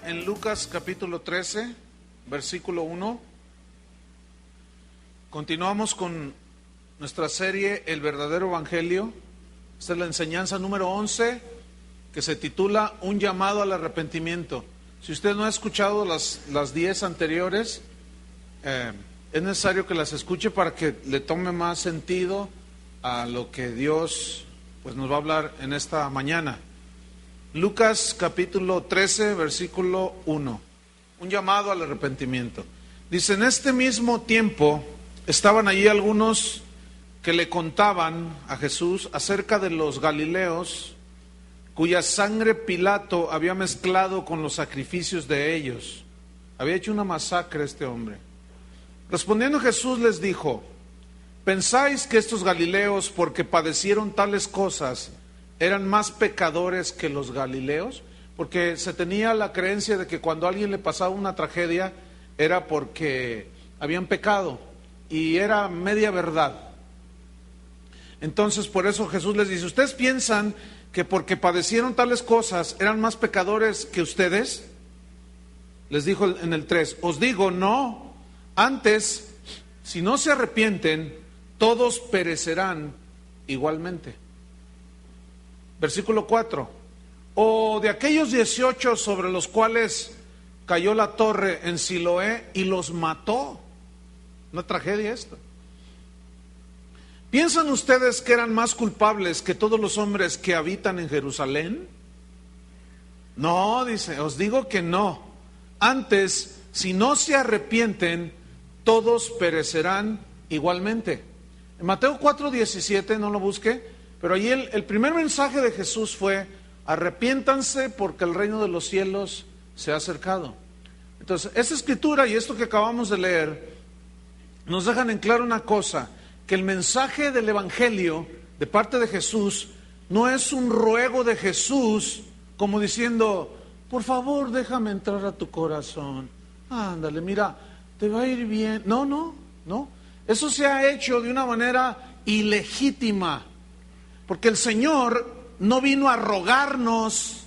En Lucas capítulo 13, versículo 1. Continuamos con nuestra serie El verdadero evangelio. Esta es la enseñanza número 11, que se titula Un llamado al arrepentimiento. Si usted no ha escuchado las 10 anteriores, es necesario que las escuche para que le tome más sentido a lo que Dios pues nos va a hablar en esta mañana. Lucas capítulo 13, versículo 1. Un llamado al arrepentimiento. Dice, en este mismo tiempo estaban allí algunos que le contaban a Jesús acerca de los galileos, cuya sangre Pilato había mezclado con los sacrificios de ellos. Había hecho una masacre este hombre. Respondiendo Jesús les dijo, ¿pensáis que estos galileos, porque padecieron tales cosas, eran más pecadores que los galileos? Porque se tenía la creencia de que cuando a alguien le pasaba una tragedia era porque habían pecado, y era media verdad. Entonces por eso Jesús les dice, ¿ustedes piensan que porque padecieron tales cosas eran más pecadores que ustedes? Les dijo en el 3, os digo, no, antes, si no se arrepienten, todos perecerán igualmente. Versículo 4, o de aquellos 18 sobre los cuales cayó la torre en Siloé y los mató. Una tragedia esto. ¿Piensan ustedes que eran más culpables que todos los hombres que habitan en Jerusalén? No, dice, os digo que no. Antes, si no se arrepienten, todos perecerán igualmente. En Mateo 4:17, no lo busque, pero allí el primer mensaje de Jesús fue, arrepiéntanse porque el reino de los cielos se ha acercado. Entonces, esta escritura y esto que acabamos de leer nos dejan en claro una cosa, que el mensaje del evangelio de parte de Jesús no es un ruego de Jesús como diciendo, por favor déjame entrar a tu corazón, ándale, mira, te va a ir bien. No. Eso se ha hecho de una manera ilegítima. Porque el Señor no vino a rogarnos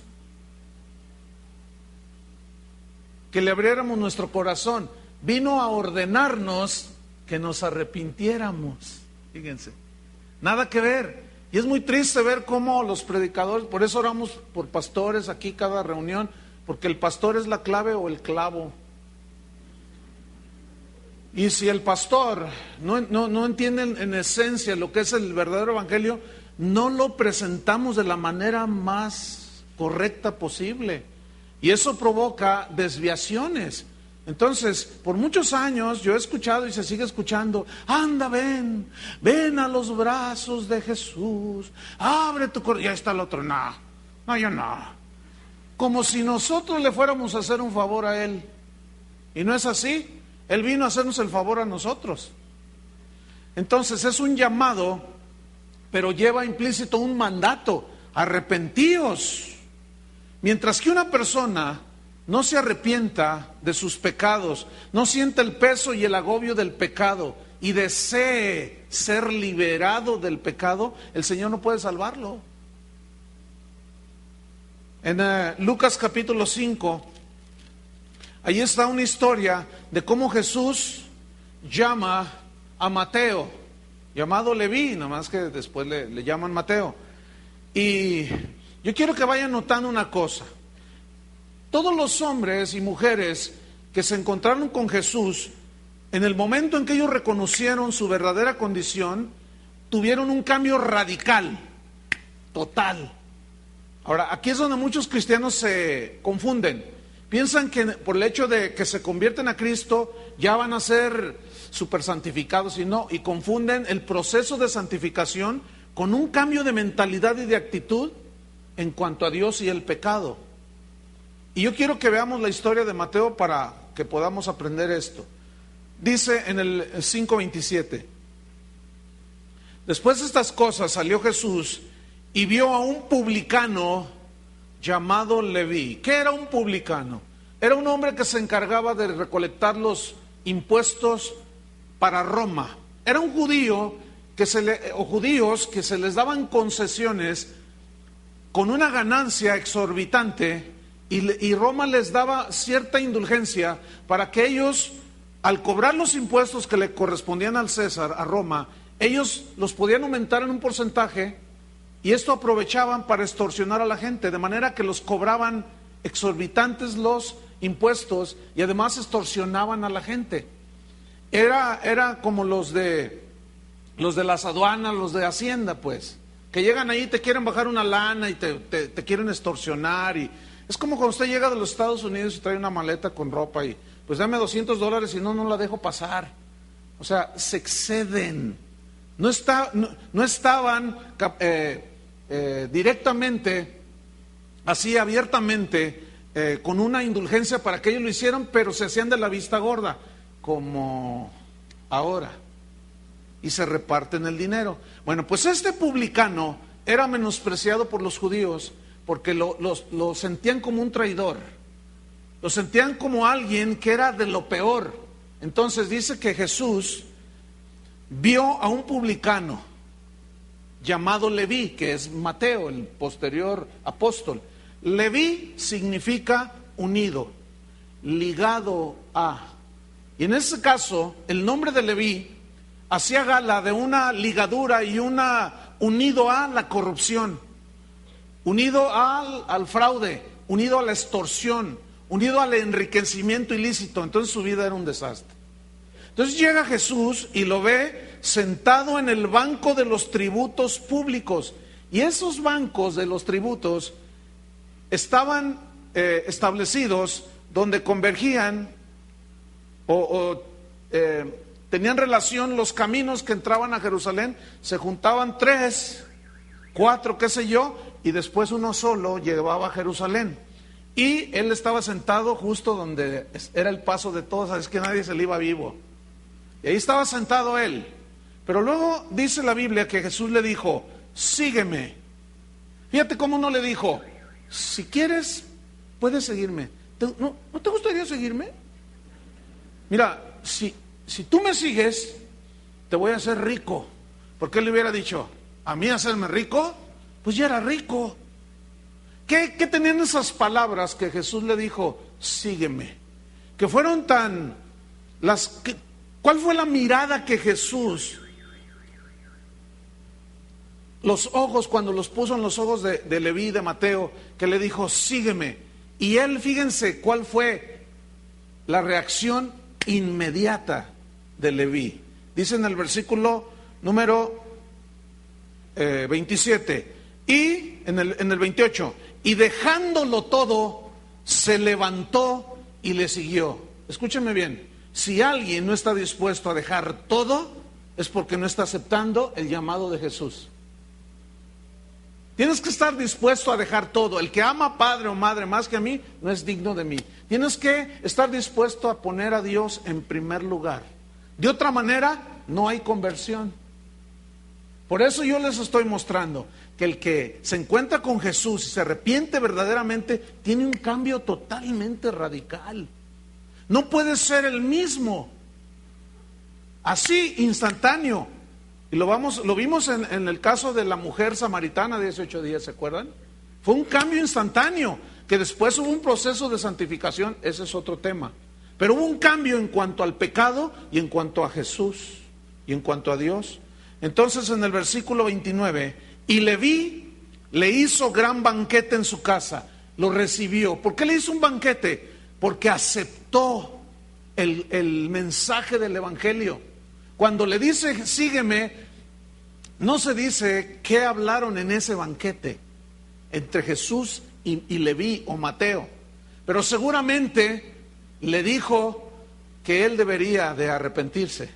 que le abriéramos nuestro corazón, vino a ordenarnos que nos arrepintiéramos. Fíjense, nada que ver. Y es muy triste ver cómo los predicadores, por eso oramos por pastores aquí cada reunión, porque el pastor es la clave o el clavo. Y si el pastor no entiende en esencia lo que es el verdadero evangelio, no lo presentamos de la manera más correcta posible. Y eso provoca desviaciones. Entonces, por muchos años yo he escuchado y se sigue escuchando, anda, ven a los brazos de Jesús, abre tu corazón. Ya está el otro, no, yo no. Como si nosotros le fuéramos a hacer un favor a Él. Y no es así. Él vino a hacernos el favor a nosotros. Entonces es un llamado, pero lleva implícito un mandato, arrepentíos. Mientras que una persona no se arrepienta de sus pecados, no siente el peso y el agobio del pecado y desee ser liberado del pecado, el Señor no puede salvarlo. En Lucas capítulo 5, ahí está una historia de cómo Jesús llama a Mateo, llamado Leví, nada más que después le llaman Mateo. Y yo quiero que vayan notando una cosa. Todos los hombres y mujeres que se encontraron con Jesús, en el momento en que ellos reconocieron su verdadera condición, tuvieron un cambio radical, total. Ahora, aquí es donde muchos cristianos se confunden. Piensan que por el hecho de que se convierten a Cristo, ya van a ser super santificados, y confunden el proceso de santificación con un cambio de mentalidad y de actitud en cuanto a Dios y el pecado. Y yo quiero que veamos la historia de Mateo para que podamos aprender esto. Dice en el 5:27: después de estas cosas salió Jesús y vio a un publicano llamado Leví. ¿Qué era un publicano? Era un hombre que se encargaba de recolectar los impuestos para Roma. Era un judío o judíos que se les daban concesiones con una ganancia exorbitante, y Roma les daba cierta indulgencia para que ellos, al cobrar los impuestos que le correspondían al César, a Roma, ellos los podían aumentar en un porcentaje, y esto aprovechaban para extorsionar a la gente, de manera que los cobraban exorbitantes los impuestos y además extorsionaban a la gente. Era como los de las aduanas, los de Hacienda, pues, que llegan ahí, te quieren bajar una lana y te quieren extorsionar. Y es como cuando usted llega de los Estados Unidos y trae una maleta con ropa y pues dame $200 y no la dejo pasar. O sea, se exceden. No estaban directamente, así abiertamente, con una indulgencia para que ellos lo hicieran, pero se hacían de la vista gorda, como ahora, y se reparten el dinero. Bueno, pues este publicano era menospreciado por los judíos porque lo sentían como un traidor, lo sentían como alguien que era de lo peor. Entonces dice que Jesús vio a un publicano llamado Leví, que es Mateo, el posterior apóstol. Leví significa unido, ligado a. Y en ese caso, el nombre de Leví hacía gala de una ligadura y unido a la corrupción, unido al fraude, unido a la extorsión, unido al enriquecimiento ilícito. Entonces su vida era un desastre. Entonces llega Jesús y lo ve sentado en el banco de los tributos públicos. Y esos bancos de los tributos estaban establecidos donde convergían tenían relación los caminos que entraban a Jerusalén. Se juntaban 3, 4, qué sé yo, y después uno solo llevaba a Jerusalén. Y él estaba sentado justo donde era el paso de todos, es que nadie se le iba vivo. Y ahí estaba sentado él. Pero luego dice la Biblia que Jesús le dijo: sígueme. Fíjate cómo no le dijo: si quieres, puedes seguirme. ¿No te gustaría seguirme? Mira, si tú me sigues, te voy a hacer rico. Porque él le hubiera dicho: a mí hacerme rico, pues ya era rico. ¿Qué tenían esas palabras que Jesús le dijo: sígueme? Que fueron ¿cuál fue la mirada que Jesús, los ojos, cuando los puso en los ojos de Leví, de Mateo, que le dijo: sígueme? Y él, fíjense cuál fue la reacción inmediata de Leví. Dice en el versículo número 27 y en el 28: y dejándolo todo, se levantó y le siguió. Escúchenme bien, si alguien no está dispuesto a dejar todo, es porque no está aceptando el llamado de Jesús. Tienes que estar dispuesto a dejar todo. El que ama a padre o madre más que a mí, no es digno de mí. Tienes que estar dispuesto a poner a Dios en primer lugar. De otra manera, no hay conversión. Por eso yo les estoy mostrando que el que se encuentra con Jesús y se arrepiente verdaderamente, tiene un cambio totalmente radical. No puede ser el mismo, así instantáneo. Y lo vimos en el caso de la mujer samaritana de 18 días, ¿se acuerdan? Fue un cambio instantáneo, que después hubo un proceso de santificación, ese es otro tema. Pero hubo un cambio en cuanto al pecado y en cuanto a Jesús y en cuanto a Dios. Entonces en el versículo 29, y Leví le hizo gran banquete en su casa, lo recibió. ¿Por qué le hizo un banquete? Porque aceptó el mensaje del evangelio. Cuando le dice sígueme, no se dice qué hablaron en ese banquete entre Jesús y Leví o Mateo, pero seguramente le dijo que él debería de arrepentirse,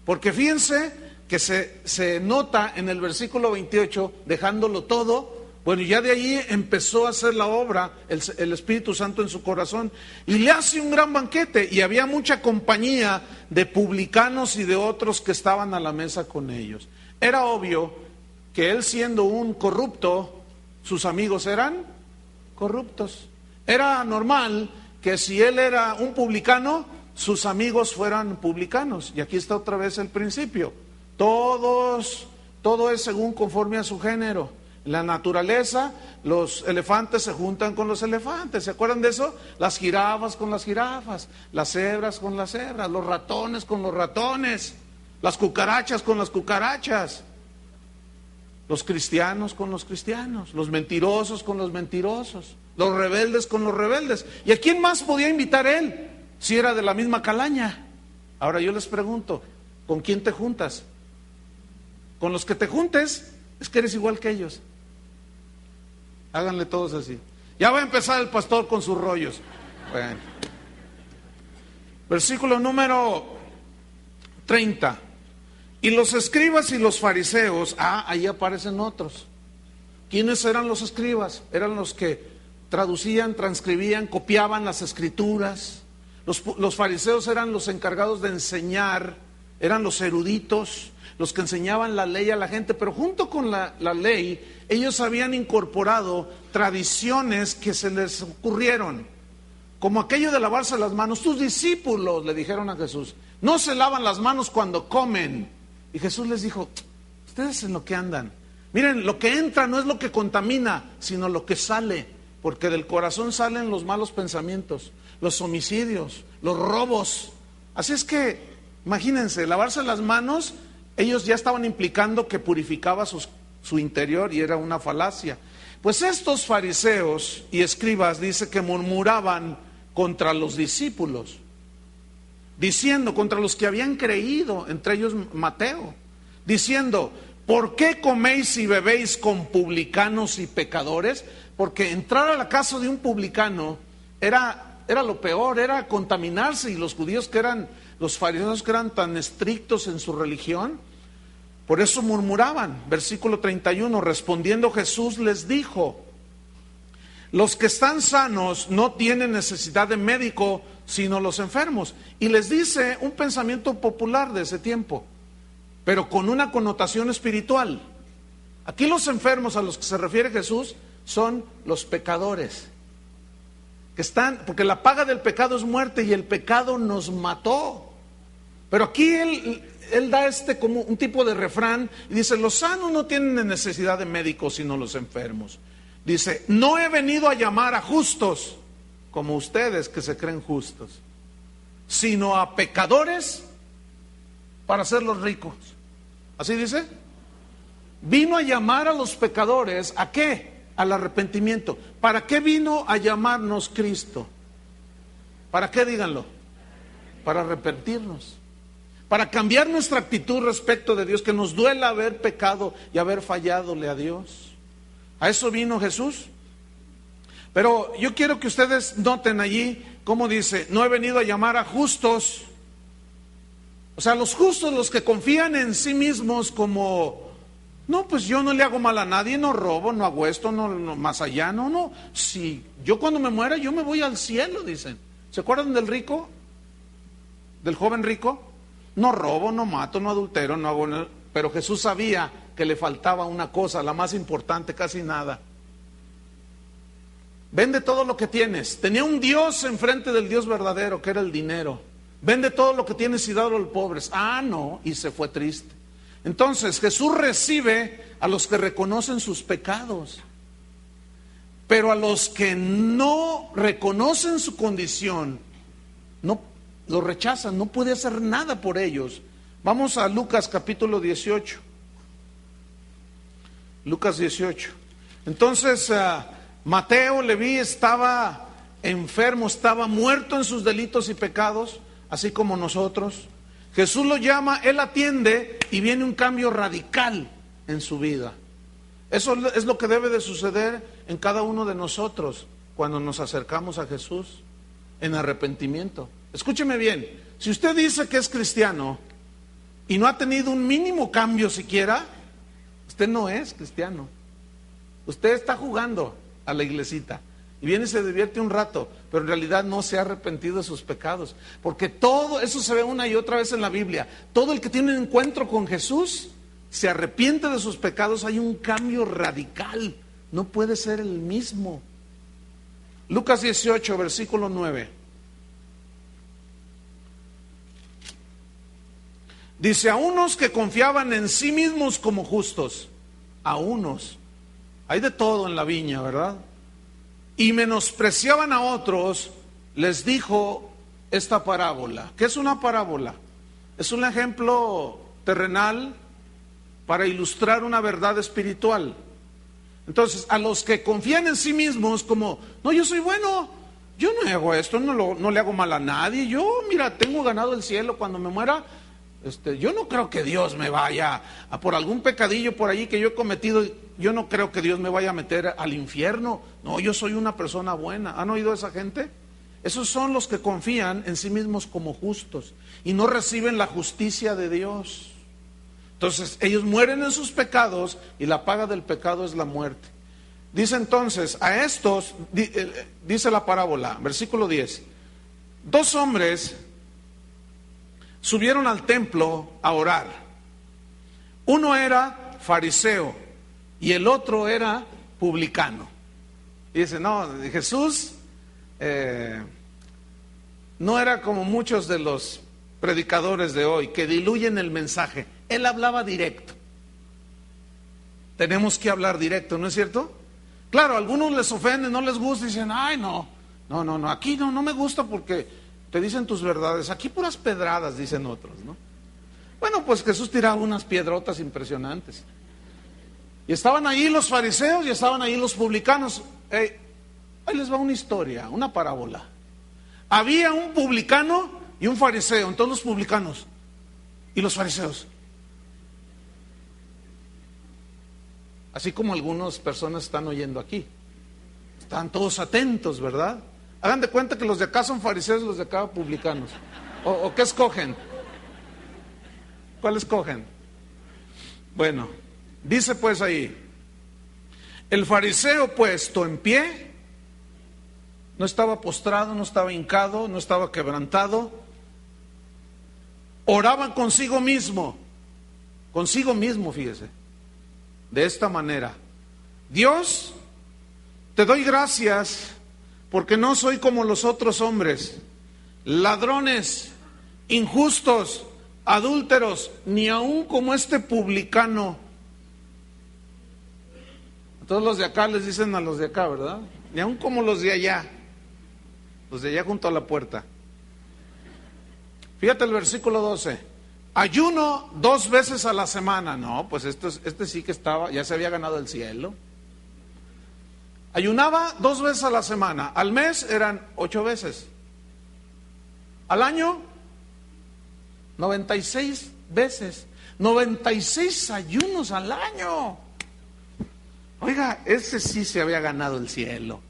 porque fíjense que se nota en el versículo 28, dejándolo todo, Bueno, ya de ahí empezó a hacer la obra el Espíritu Santo en su corazón y le hace un gran banquete y había mucha compañía de publicanos y de otros que estaban a la mesa con ellos. Era obvio que él, siendo un corrupto, sus amigos eran corruptos. Era normal que si él era un publicano, sus amigos fueran publicanos. Y aquí está otra vez el principio. Todo es según conforme a su género. La naturaleza, los elefantes se juntan con los elefantes. ¿Se acuerdan de eso? Las jirafas con las jirafas, las cebras con las cebras, los ratones con los ratones, las cucarachas con las cucarachas, los cristianos con los cristianos, los mentirosos con los mentirosos, los rebeldes con los rebeldes. ¿Y a quién más podía invitar él si era de la misma calaña? Ahora yo les pregunto, ¿con quién te juntas? Con los que te juntes es que eres igual que ellos. Háganle todos así. Ya va a empezar el pastor con sus rollos. Bueno. Versículo número 30. Y los escribas y los fariseos, ahí aparecen otros. ¿Quiénes eran los escribas? Eran los que traducían, transcribían, copiaban las escrituras. Los fariseos eran los encargados de enseñar, eran los eruditos, los que enseñaban la ley a la gente, pero junto con la ley, ellos habían incorporado tradiciones que se les ocurrieron, como aquello de lavarse las manos. Tus discípulos le dijeron a Jesús, no se lavan las manos cuando comen. Y Jesús les dijo, ustedes en lo que andan. Miren, lo que entra no es lo que contamina, sino lo que sale, porque del corazón salen los malos pensamientos, los homicidios, los robos. Así es que, imagínense, lavarse las manos, ellos ya estaban implicando que purificaba su interior y era una falacia. Pues estos fariseos y escribas dice que murmuraban contra los discípulos, diciendo, contra los que habían creído, entre ellos Mateo, diciendo, ¿por qué coméis y bebéis con publicanos y pecadores? Porque entrar a la casa de un publicano era lo peor, era contaminarse. Y los judíos los fariseos que eran tan estrictos en su religión, por eso murmuraban. Versículo 31, respondiendo Jesús les dijo, los que están sanos no tienen necesidad de médico, sino los enfermos. Y les dice un pensamiento popular de ese tiempo, pero con una connotación espiritual. Aquí los enfermos a los que se refiere Jesús son los pecadores, que están, porque la paga del pecado es muerte y el pecado nos mató. Pero aquí él da como un tipo de refrán y dice, los sanos no tienen necesidad de médicos sino los enfermos. Dice, no he venido a llamar a justos como ustedes que se creen justos, sino a pecadores para hacerlos ricos. ¿Así dice? Vino a llamar a los pecadores, ¿a qué? Al arrepentimiento. ¿Para qué vino a llamarnos Cristo? ¿Para qué? Díganlo. Para arrepentirnos, para cambiar nuestra actitud respecto de Dios, que nos duela haber pecado y haber falladole a Dios. A eso vino Jesús. Pero yo quiero que ustedes noten allí cómo dice, no he venido a llamar a justos. O sea, los justos, los que confían en sí mismos como, no, pues yo no le hago mal a nadie, no robo, no hago esto, no más allá, no. Si yo cuando me muera, yo me voy al cielo, dicen. ¿Se acuerdan del rico? Del joven rico. No robo, no mato, no adultero, no hago nada. Pero Jesús sabía que le faltaba una cosa, la más importante, casi nada. Vende todo lo que tienes. Tenía un Dios enfrente del Dios verdadero, que era el dinero. Vende todo lo que tienes y dalo a los pobres. No, y se fue triste. Entonces Jesús recibe a los que reconocen sus pecados, pero a los que no reconocen su condición, no lo rechazan, no puede hacer nada por ellos. Vamos a Lucas capítulo 18. Lucas 18. Entonces Mateo, Leví, estaba enfermo, estaba muerto en sus delitos y pecados, así como nosotros. Jesús lo llama, él atiende y viene un cambio radical en su vida. Eso es lo que debe de suceder en cada uno de nosotros cuando nos acercamos a Jesús en arrepentimiento. Escúcheme bien, si usted dice que es cristiano y no ha tenido un mínimo cambio siquiera, usted no es cristiano. Usted está jugando a la iglesita y viene y se divierte un rato, pero en realidad no se ha arrepentido de sus pecados. Porque todo eso se ve una y otra vez en la Biblia. Todo el que tiene un encuentro con Jesús se arrepiente de sus pecados. Hay un cambio radical. No puede ser el mismo. Lucas 18, versículo 9. Dice, a unos que confiaban en sí mismos como justos, a unos, hay de todo en la viña, ¿verdad? Y menospreciaban a otros, les dijo esta parábola. ¿Qué es una parábola? Es un ejemplo terrenal para ilustrar una verdad espiritual. Entonces, a los que confían en sí mismos como, no, yo soy bueno, yo no hago esto, no le hago mal a nadie, yo, mira, tengo ganado el cielo cuando me muera. Yo no creo que Dios me vaya a por algún pecadillo por allí que yo he cometido. Yo no creo que Dios me vaya a meter al infierno. No, yo soy una persona buena. ¿Han oído a esa gente? Esos son los que confían en sí mismos como justos y no reciben la justicia de Dios. Entonces ellos mueren en sus pecados y la paga del pecado es la muerte. Dice entonces, a estos, dice la parábola, versículo 10, 2 hombres subieron al templo a orar. Uno era fariseo y el otro era publicano. Y dice, no, Jesús no era como muchos de los predicadores de hoy que diluyen el mensaje. Él hablaba directo. Tenemos que hablar directo, ¿no es cierto? Claro, a algunos les ofende, no les gusta y dicen, ay, no, aquí no me gusta porque te dicen tus verdades, aquí puras pedradas, dicen otros, ¿no? Bueno, pues Jesús tiraba unas piedrotas impresionantes. Y estaban ahí los fariseos y estaban ahí los publicanos. Ahí les va una historia, una parábola. Había un publicano y un fariseo, entonces los publicanos y los fariseos. Así como algunas personas están oyendo aquí. Están todos atentos, ¿verdad? Hagan de cuenta que los de acá son fariseos y los de acá publicanos. ¿O qué escogen? ¿Cuál escogen? Bueno, dice pues ahí, el fariseo puesto en pie, no estaba postrado, no estaba hincado, no estaba quebrantado, oraba consigo mismo, fíjese, de esta manera: Dios, te doy gracias porque no soy como los otros hombres, ladrones, injustos, adúlteros, ni aun como este publicano. Todos los de acá les dicen a los de acá, ¿verdad? Ni aun como los de allá junto a la puerta. Fíjate el versículo 12. Ayuno 2 veces a la semana. No, pues este sí que ya se había ganado el cielo. Ayunaba 2 veces a la semana. Al mes eran 8 veces. Al año, 96 veces. 96 ayunos al año. Oiga, ese sí se había ganado el cielo.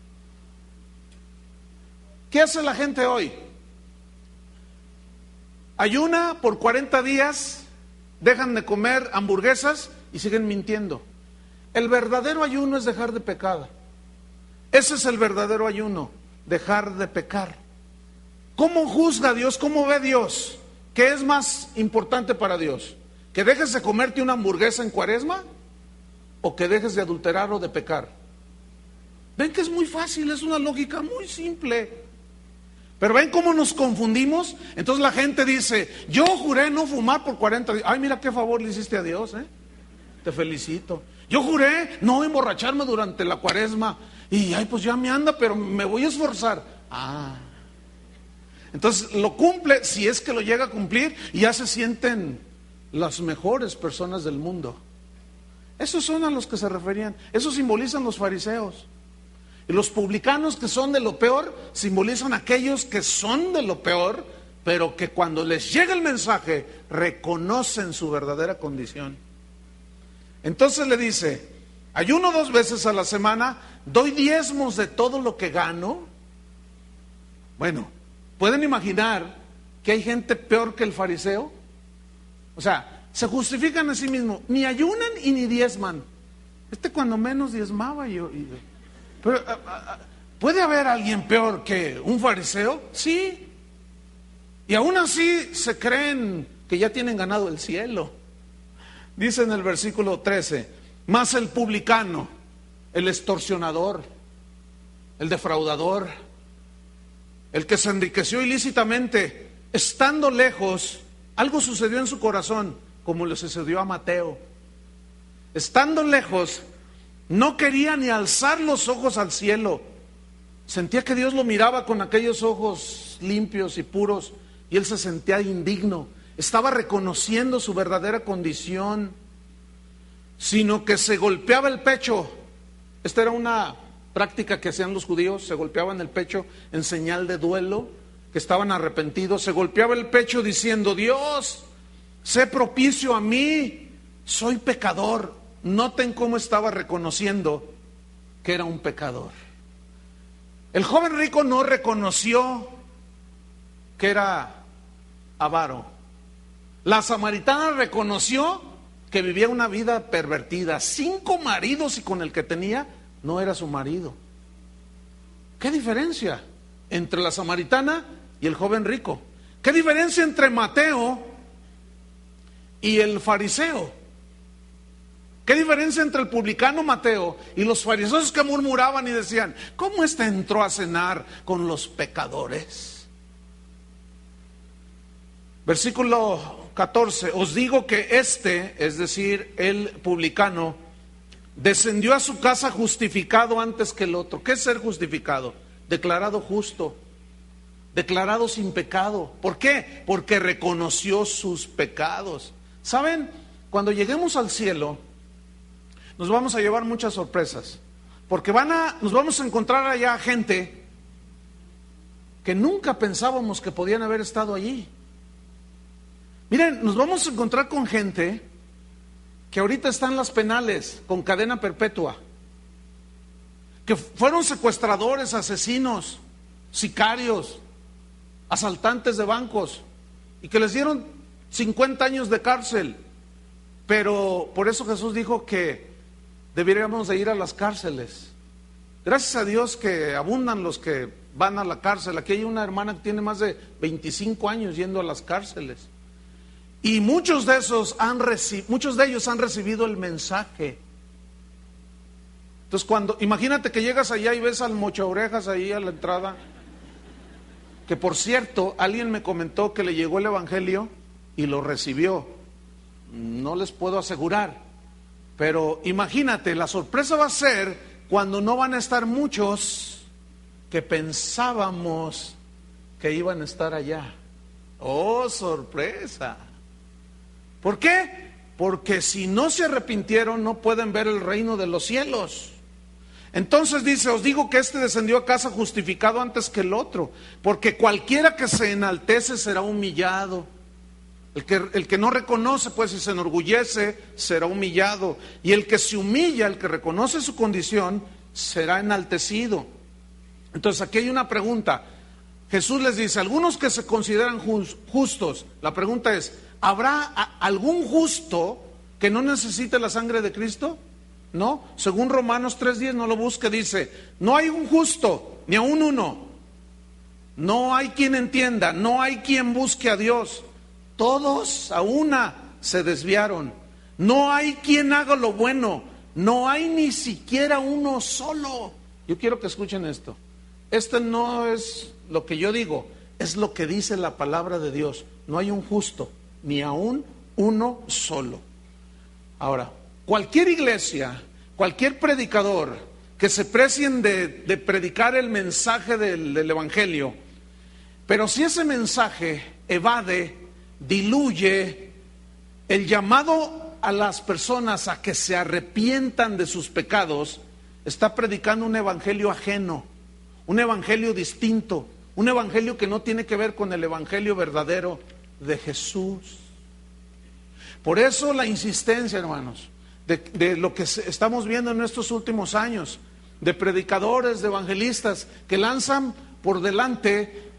¿Qué hace la gente hoy? Ayuna por 40 días, dejan de comer hamburguesas y siguen mintiendo. El verdadero ayuno es dejar de pecar. Ese es el verdadero ayuno, dejar de pecar. ¿Cómo juzga Dios? ¿Cómo ve Dios? ¿Qué es más importante para Dios? ¿Que dejes de comerte una hamburguesa en Cuaresma? ¿O que dejes de adulterar o de pecar? Ven que es muy fácil, es una lógica muy simple. Pero ven cómo nos confundimos. Entonces la gente dice, yo juré no fumar por 40 días. Ay, mira qué favor le hiciste a Dios, te felicito. Yo juré no emborracharme durante la Cuaresma. Y ay, pues ya me anda, pero me voy a esforzar. Entonces lo cumple, si es que lo llega a cumplir, y ya se sienten las mejores personas del mundo. Esos son a los que se referían. Eso simbolizan los fariseos. Y los publicanos, que son de lo peor, simbolizan a aquellos que son de lo peor, pero que cuando les llega el mensaje reconocen su verdadera condición. Entonces le dice, ayuno 2 veces a la semana, doy diezmos de todo lo que gano. Bueno, ¿pueden imaginar que hay gente peor que el fariseo? O sea, se justifican a sí mismos, ni ayunan y ni diezman. Cuando menos diezmaba pero ¿puede haber alguien peor que un fariseo? Sí. Y aún así se creen que ya tienen ganado el cielo. Dice en el versículo 13, mas el publicano, el extorsionador, el defraudador, el que se enriqueció ilícitamente, estando lejos, algo sucedió en su corazón, como le sucedió a Mateo. Estando lejos, no quería ni alzar los ojos al cielo. Sentía que Dios lo miraba con aquellos ojos limpios y puros, y él se sentía indigno. Estaba reconociendo su verdadera condición, sino que se golpeaba el pecho. Esta era una práctica que hacían los judíos, se golpeaban el pecho en señal de duelo, que estaban arrepentidos. Se golpeaba el pecho diciendo: Dios, sé propicio a mí, soy pecador. Noten cómo estaba reconociendo que era un pecador. El joven rico no reconoció que era avaro. La samaritana reconoció que vivía una vida pervertida, 5 maridos, y con el que tenía no era su marido. ¿Qué diferencia entre la samaritana y el joven rico? ¿Qué diferencia entre Mateo y el fariseo? ¿Qué diferencia entre el publicano Mateo y los fariseos que murmuraban y decían: ¿cómo éste entró a cenar con los pecadores? Versículo 14, os digo que es decir, el publicano, descendió a su casa justificado antes que el otro. ¿Qué es ser justificado? Declarado justo, declarado sin pecado. ¿Por qué? Porque reconoció sus pecados. ¿Saben? Cuando lleguemos al cielo, nos vamos a llevar muchas sorpresas, porque nos vamos a encontrar allá gente que nunca pensábamos que podían haber estado allí. Miren, nos vamos a encontrar con gente que ahorita está en las penales con cadena perpetua, que fueron secuestradores, asesinos, sicarios, asaltantes de bancos, y que les dieron 50 años de cárcel. Pero por eso Jesús dijo que deberíamos de ir a las cárceles. Gracias a Dios que abundan los que van a la cárcel. Aquí hay una hermana que tiene más de 25 años yendo a las cárceles. Y muchos de ellos han recibido el mensaje. Entonces imagínate que llegas allá y ves al mocha orejas ahí a la entrada, que por cierto, alguien me comentó que le llegó el evangelio y lo recibió. No les puedo asegurar, pero imagínate, la sorpresa va a ser cuando no van a estar muchos que pensábamos que iban a estar allá. ¡Oh, sorpresa! ¿Por qué? Porque si no se arrepintieron no pueden ver el reino de los cielos. Entonces dice: os digo que este descendió a casa justificado antes que el otro, porque cualquiera que se enaltece será humillado. El que no reconoce, pues, y se enorgullece, será humillado. Y el que se humilla, el que reconoce su condición, será enaltecido. Entonces aquí hay una pregunta. Jesús les dice: algunos que se consideran justos. La pregunta es: ¿habrá algún justo que no necesite la sangre de Cristo? No. Según Romanos 3:10, no lo busque, dice: no hay un justo, ni aun uno. No hay quien entienda, no hay quien busque a Dios. Todos a una se desviaron. No hay quien haga lo bueno. No hay ni siquiera uno solo. Yo quiero que escuchen esto. Esto no es lo que yo digo, es lo que dice la palabra de Dios. No hay un justo, ni aún uno solo. Ahora, cualquier iglesia, cualquier predicador que se precien de predicar el mensaje del evangelio, pero si ese mensaje evade, diluye el llamado a las personas a que se arrepientan de sus pecados, está predicando un evangelio ajeno, un evangelio distinto, un evangelio que no tiene que ver con el evangelio verdadero de Jesús. Por eso la insistencia, hermanos, de lo que estamos viendo en estos últimos años, de predicadores, de evangelistas que lanzan por delante: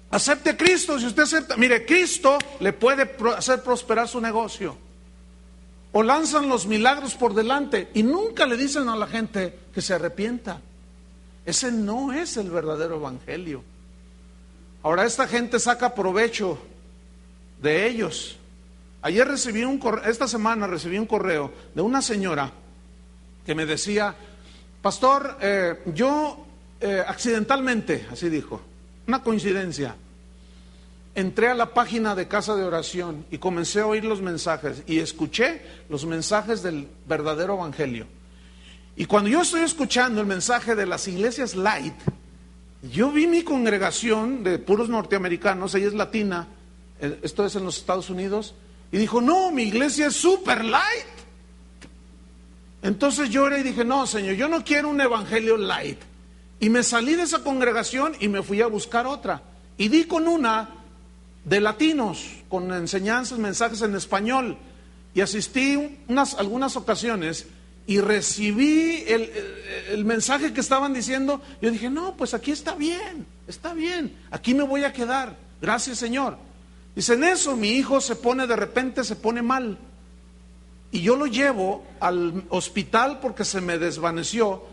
acepte a Cristo. Si usted acepta, mire, Cristo le puede hacer prosperar su negocio. o lanzan los milagros por delante y nunca le dicen a la gente que se arrepienta. Ese no es el verdadero evangelio. Ahora esta gente saca provecho de ellos. Ayer esta semana recibí un correo de una señora que me decía: pastor, yo accidentalmente, así dijo, una coincidencia, entré a la página de Casa de Oración y comencé a oír los mensajes y escuché los mensajes del verdadero evangelio. Y cuando yo estoy escuchando el mensaje de las iglesias light, yo vi mi congregación de puros norteamericanos, ella es latina, esto es en los Estados Unidos, y dijo: no, mi iglesia es super light. Entonces yo oré y dije: no, Señor, yo no quiero un evangelio light. Y me salí de esa congregación y me fui a buscar otra. Y di con una de latinos, con enseñanzas, mensajes en español. Y asistí algunas ocasiones y recibí el mensaje que estaban diciendo. Yo dije: no, pues aquí está bien, aquí me voy a quedar. Gracias, Señor. Dice: en eso mi hijo de repente se pone mal. Y yo lo llevo al hospital porque se me desvaneció.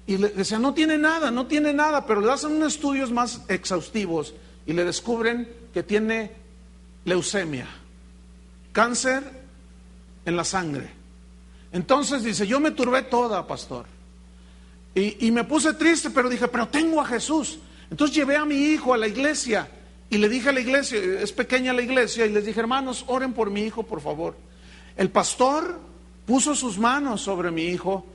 Y le decía: no tiene nada, pero le hacen unos estudios más exhaustivos y le descubren que tiene leucemia, cáncer en la sangre. Entonces dice: yo me turbé toda, pastor, y me puse triste, pero dije: pero tengo a Jesús. Entonces llevé a mi hijo a la iglesia y le dije a la iglesia, es pequeña la iglesia, y les dije: hermanos, oren por mi hijo, por favor. El pastor puso sus manos sobre mi hijo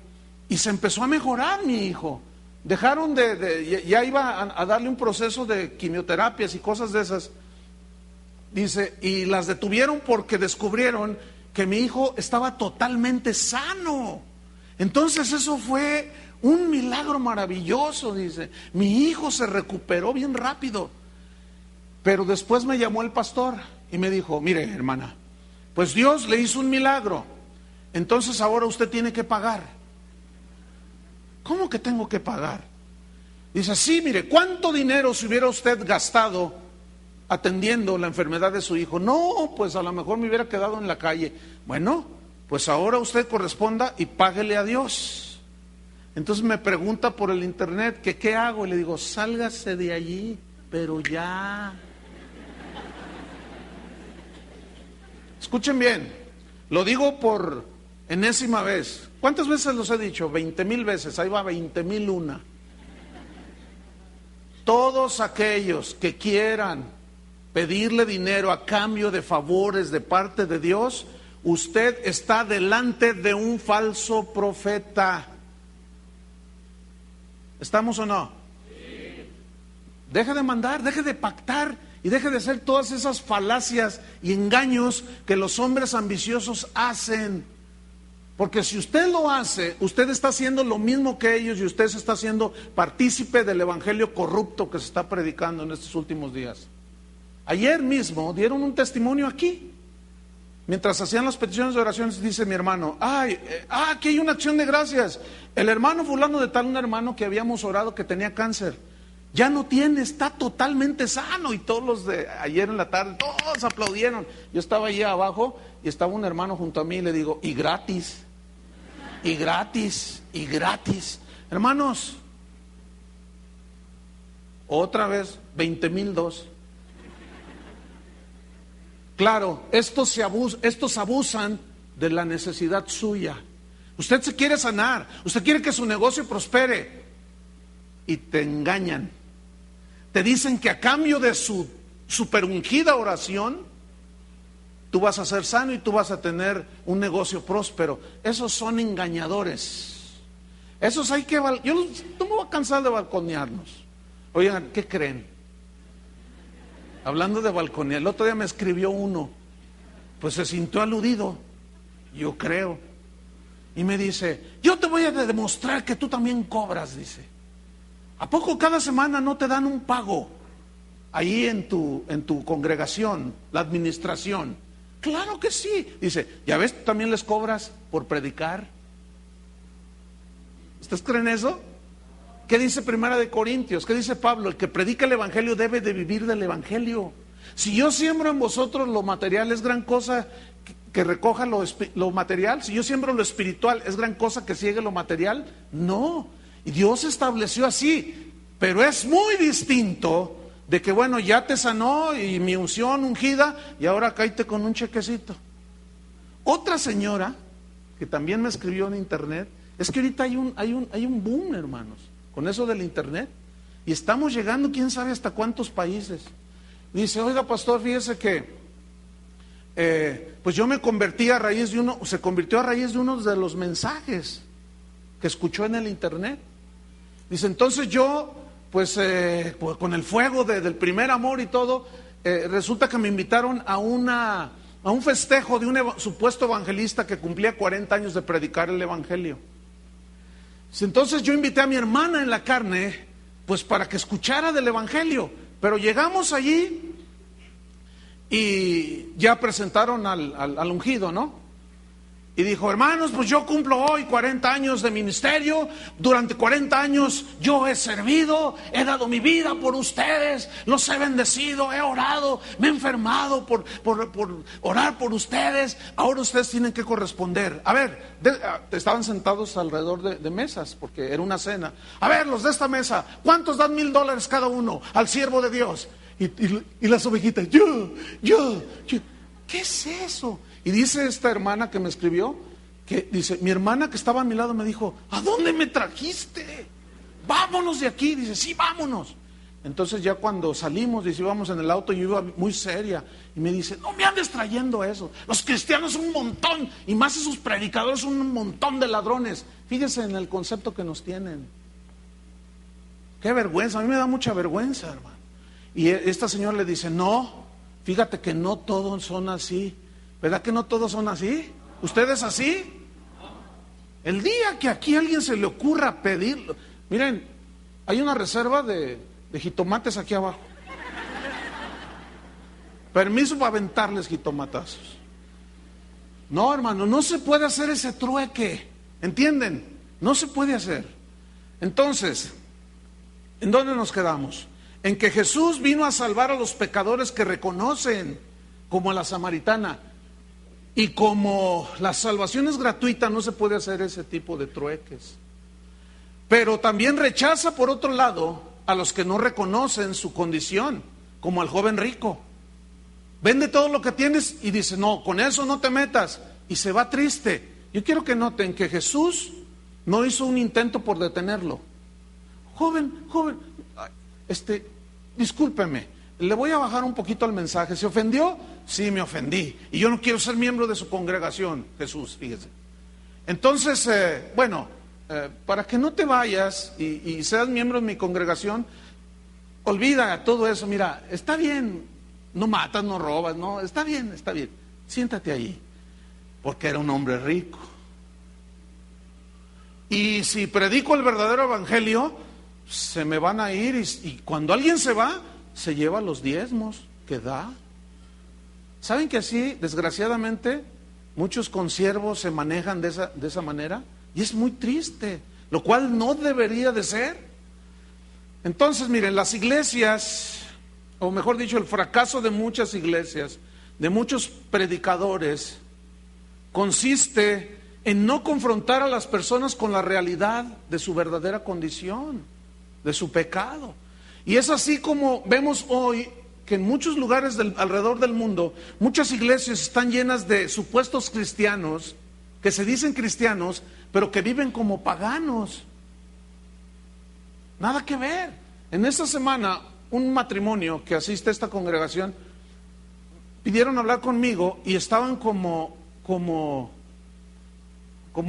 y se empezó a mejorar mi hijo. Dejaron ya iba a darle un proceso de quimioterapias y cosas de esas. Dice, y las detuvieron porque descubrieron que mi hijo estaba totalmente sano. Entonces eso fue un milagro maravilloso, dice. Mi hijo se recuperó bien rápido. Pero después me llamó el pastor y me dijo: mire, hermana, pues Dios le hizo un milagro, entonces ahora usted tiene que pagar. ¿Cómo que tengo que pagar? Dice: sí, mire, ¿cuánto dinero se hubiera usted gastado atendiendo la enfermedad de su hijo? No, pues a lo mejor me hubiera quedado en la calle. Bueno, pues ahora usted corresponda y páguele a Dios. Entonces me pregunta por el internet que qué hago, y le digo: sálgase de allí, pero ya. Escuchen bien, lo digo por enésima vez. ¿Cuántas veces los he dicho? 20,000 veces, ahí va 20,001. Todos aquellos que quieran pedirle dinero a cambio de favores de parte de Dios, usted está delante de un falso profeta. ¿Estamos o no? Sí. Deje de mandar, deje de pactar y deje de hacer todas esas falacias y engaños que los hombres ambiciosos hacen. Porque si usted lo hace, usted está haciendo lo mismo que ellos y usted se está haciendo partícipe del evangelio corrupto que se está predicando en estos últimos días. Ayer mismo dieron un testimonio aquí. Mientras hacían las peticiones de oraciones, dice mi hermano: aquí hay una acción de gracias. El hermano fulano de tal, un hermano que habíamos orado que tenía cáncer, ya no tiene, está totalmente sano. Y todos los de ayer en la tarde, todos aplaudieron. Yo estaba allí abajo y estaba un hermano junto a mí y le digo: y gratis, y gratis, y gratis. Hermanos, otra vez 20,002. Claro, estos abusan de la necesidad suya. Usted se quiere sanar, usted quiere que su negocio prospere y te engañan. Te dicen que a cambio de su superungida oración, tú vas a ser sano y tú vas a tener un negocio próspero. Esos son engañadores. Esos yo no me voy a cansar de balconearnos. Oigan, ¿qué creen? Hablando de balconear, el otro día me escribió uno, pues se sintió aludido, yo creo, y me dice: yo te voy a demostrar que tú también cobras, dice. ¿A poco cada semana no te dan un pago ahí en tu congregación, la administración? Claro que sí. Dice: ¿ya ves, tú también les cobras por predicar? ¿Ustedes creen eso? ¿Qué dice Primera de Corintios? ¿Qué dice Pablo? El que predica el evangelio debe de vivir del evangelio. Si yo siembro en vosotros lo material, es gran cosa que recoja lo material? Si yo siembro lo espiritual, ¿es gran cosa que ciegue lo material? No. Y Dios estableció así, pero es muy distinto de que, bueno, ya te sanó y mi unción ungida y ahora cállate con un chequecito. Otra señora que también me escribió en internet, es que ahorita hay un boom, hermanos, con eso del internet, y estamos llegando quién sabe hasta cuántos países. Dice, oiga pastor, fíjese que pues yo me convertí a raíz de se convirtió a raíz de uno de los mensajes que escuchó en el internet. Dice, entonces yo pues con el fuego del primer amor y todo, resulta que me invitaron a un festejo de un supuesto evangelista que cumplía 40 años de predicar el evangelio. Entonces yo invité a mi hermana en la carne, pues para que escuchara del evangelio, pero llegamos allí y ya presentaron al ungido, ¿no? Y dijo, hermanos, pues yo cumplo hoy 40 años de ministerio, durante 40 años yo he servido, he dado mi vida por ustedes, los he bendecido, he orado, me he enfermado por orar por ustedes, ahora ustedes tienen que corresponder. A ver, estaban sentados alrededor de mesas, porque era una cena. A ver, los de esta mesa, ¿cuántos dan $1,000 cada uno al siervo de Dios? Y las ovejitas, yo. ¿Qué es eso? Y dice esta hermana que me escribió, que dice, mi hermana que estaba a mi lado me dijo, ¿a dónde me trajiste? Vámonos de aquí. Dice, sí, vámonos. Entonces ya cuando salimos, dice, íbamos en el auto, yo iba muy seria, y me dice, no me andes trayendo eso, los cristianos son un montón, y más esos predicadores son un montón de ladrones. Fíjese en el concepto que nos tienen. Qué vergüenza, a mí me da mucha vergüenza, hermano. Y esta señora le dice, no, fíjate que no todos son así. ¿Verdad que no todos son así? ¿Ustedes así? El día que aquí a alguien se le ocurra pedirlo, miren, hay una reserva de jitomates aquí abajo. Permiso para aventarles jitomatazos. No, hermano, no se puede hacer ese trueque. ¿Entienden? No se puede hacer. Entonces, ¿en dónde nos quedamos? En que Jesús vino a salvar a los pecadores que reconocen, como a la samaritana. Y como la salvación es gratuita, no se puede hacer ese tipo de trueques. Pero también rechaza, por otro lado, a los que no reconocen su condición, como al joven rico. Vende todo lo que tienes y dice, no, con eso no te metas. Y se va triste. Yo quiero que noten que Jesús no hizo un intento por detenerlo. Joven, discúlpeme, le voy a bajar un poquito al mensaje. ¿Se ofendió? Sí, me ofendí. Y yo no quiero ser miembro de su congregación, Jesús, fíjese. Entonces, para que no te vayas y seas miembro de mi congregación, olvida todo eso. Mira, está bien, no matas, no robas, no, está bien. Siéntate ahí, porque era un hombre rico. Y si predico el verdadero evangelio, se me van a ir y cuando alguien se va, se lleva los diezmos que da. ¿Saben que así, desgraciadamente, muchos consiervos se manejan de esa manera? Y es muy triste, lo cual no debería de ser. Entonces, miren, las iglesias, o mejor dicho, el fracaso de muchas iglesias, de muchos predicadores, consiste en no confrontar a las personas con la realidad de su verdadera condición, de su pecado. Y es así como vemos hoy que en muchos lugares alrededor del mundo, muchas iglesias están llenas de supuestos cristianos, que se dicen cristianos, pero que viven como paganos. Nada que ver. En esta semana, un matrimonio que asiste a esta congregación, pidieron hablar conmigo y estaban como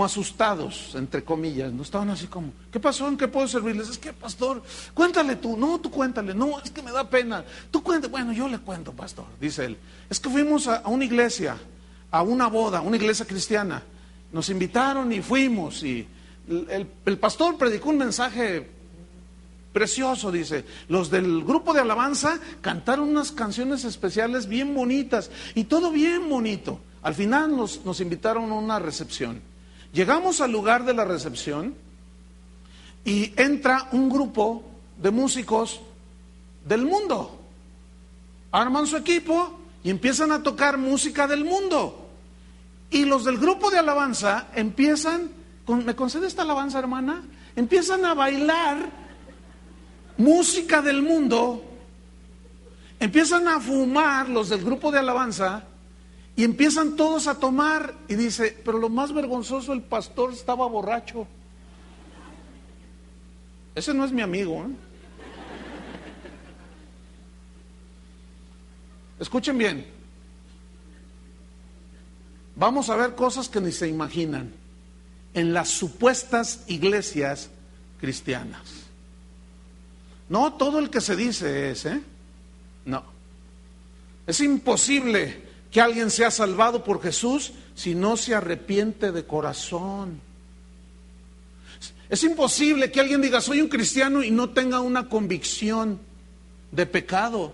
asustados, entre comillas, no estaban así como, ¿qué pasó? ¿En qué puedo servirles? Es que, pastor, cuéntale tú. No, tú cuéntale. No, es que me da pena. Tú cuéntale. Bueno, yo le cuento, pastor, dice él. Es que fuimos a una iglesia, a una boda, una iglesia cristiana. Nos invitaron y fuimos y el pastor predicó un mensaje precioso, dice. Los del grupo de alabanza cantaron unas canciones especiales bien bonitas y todo bien bonito. Al final nos invitaron a una recepción. Llegamos al lugar de la recepción y entra un grupo de músicos del mundo. Arman su equipo y empiezan a tocar música del mundo. Y los del grupo de alabanza empiezan, ¿me concede esta alabanza, hermana? Empiezan a bailar música del mundo, empiezan a fumar los del grupo de alabanza y empiezan todos a tomar. Y dice, pero lo más vergonzoso, el pastor estaba borracho. Ese no es mi amigo, ¿eh? Escuchen bien. Vamos a ver cosas que ni se imaginan en las supuestas iglesias cristianas. No todo el que se dice es, no. Es imposible que alguien sea salvado por Jesús si no se arrepiente de corazón. Es imposible que alguien diga, soy un cristiano, y no tenga una convicción de pecado.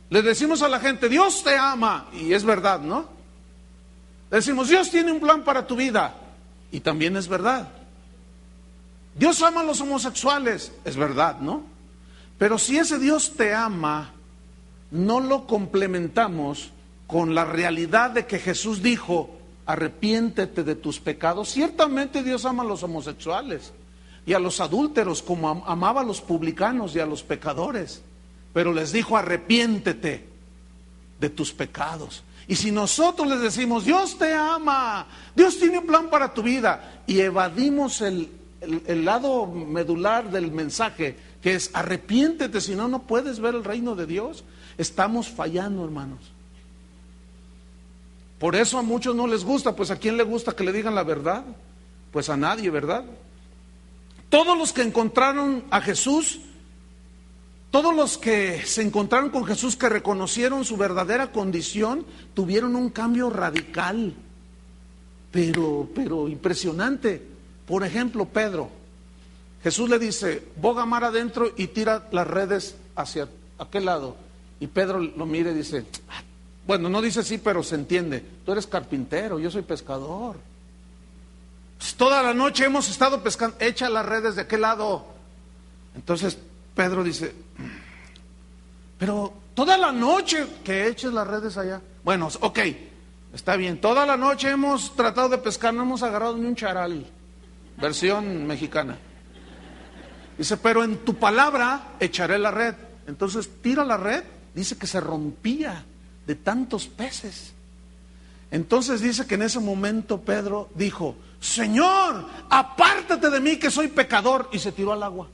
Le decimos a la gente, Dios te ama, y es verdad, ¿no? Le decimos, Dios tiene un plan para tu vida, y también es verdad. Dios ama a los homosexuales, es verdad, ¿no? Pero si ese Dios te ama, no lo complementamos con la realidad de que Jesús dijo, arrepiéntete de tus pecados. Ciertamente Dios ama a los homosexuales y a los adúlteros como amaba a los publicanos y a los pecadores, pero les dijo, arrepiéntete de tus pecados. Y si nosotros les decimos, Dios te ama, Dios tiene un plan para tu vida, y evadimos el lado medular del mensaje, que es arrepiéntete, si no, no puedes ver el reino de Dios, estamos fallando, hermanos. Por eso a muchos no les gusta. Pues ¿a quién le gusta que le digan la verdad? Pues a nadie, ¿verdad? Todos los que encontraron a Jesús, todos los que se encontraron con Jesús, que reconocieron su verdadera condición, tuvieron un cambio radical, pero impresionante. Por ejemplo, Pedro. Jesús le dice, boga mar adentro y tira las redes hacia aquel lado. Y Pedro lo mira y dice, bueno, no dice sí, pero se entiende, tú eres carpintero, yo soy pescador. Pues toda la noche hemos estado pescando, echa las redes de aquel lado. Entonces Pedro dice, pero toda la noche que eches las redes allá. Bueno, ok, está bien, toda la noche hemos tratado de pescar, no hemos agarrado ni un charal, versión mexicana. Dice, pero en tu palabra echaré la red. Entonces tira la red, dice que se rompía de tantos peces. Entonces dice que en ese momento Pedro dijo, Señor, apártate de mí que soy pecador, y se tiró al agua.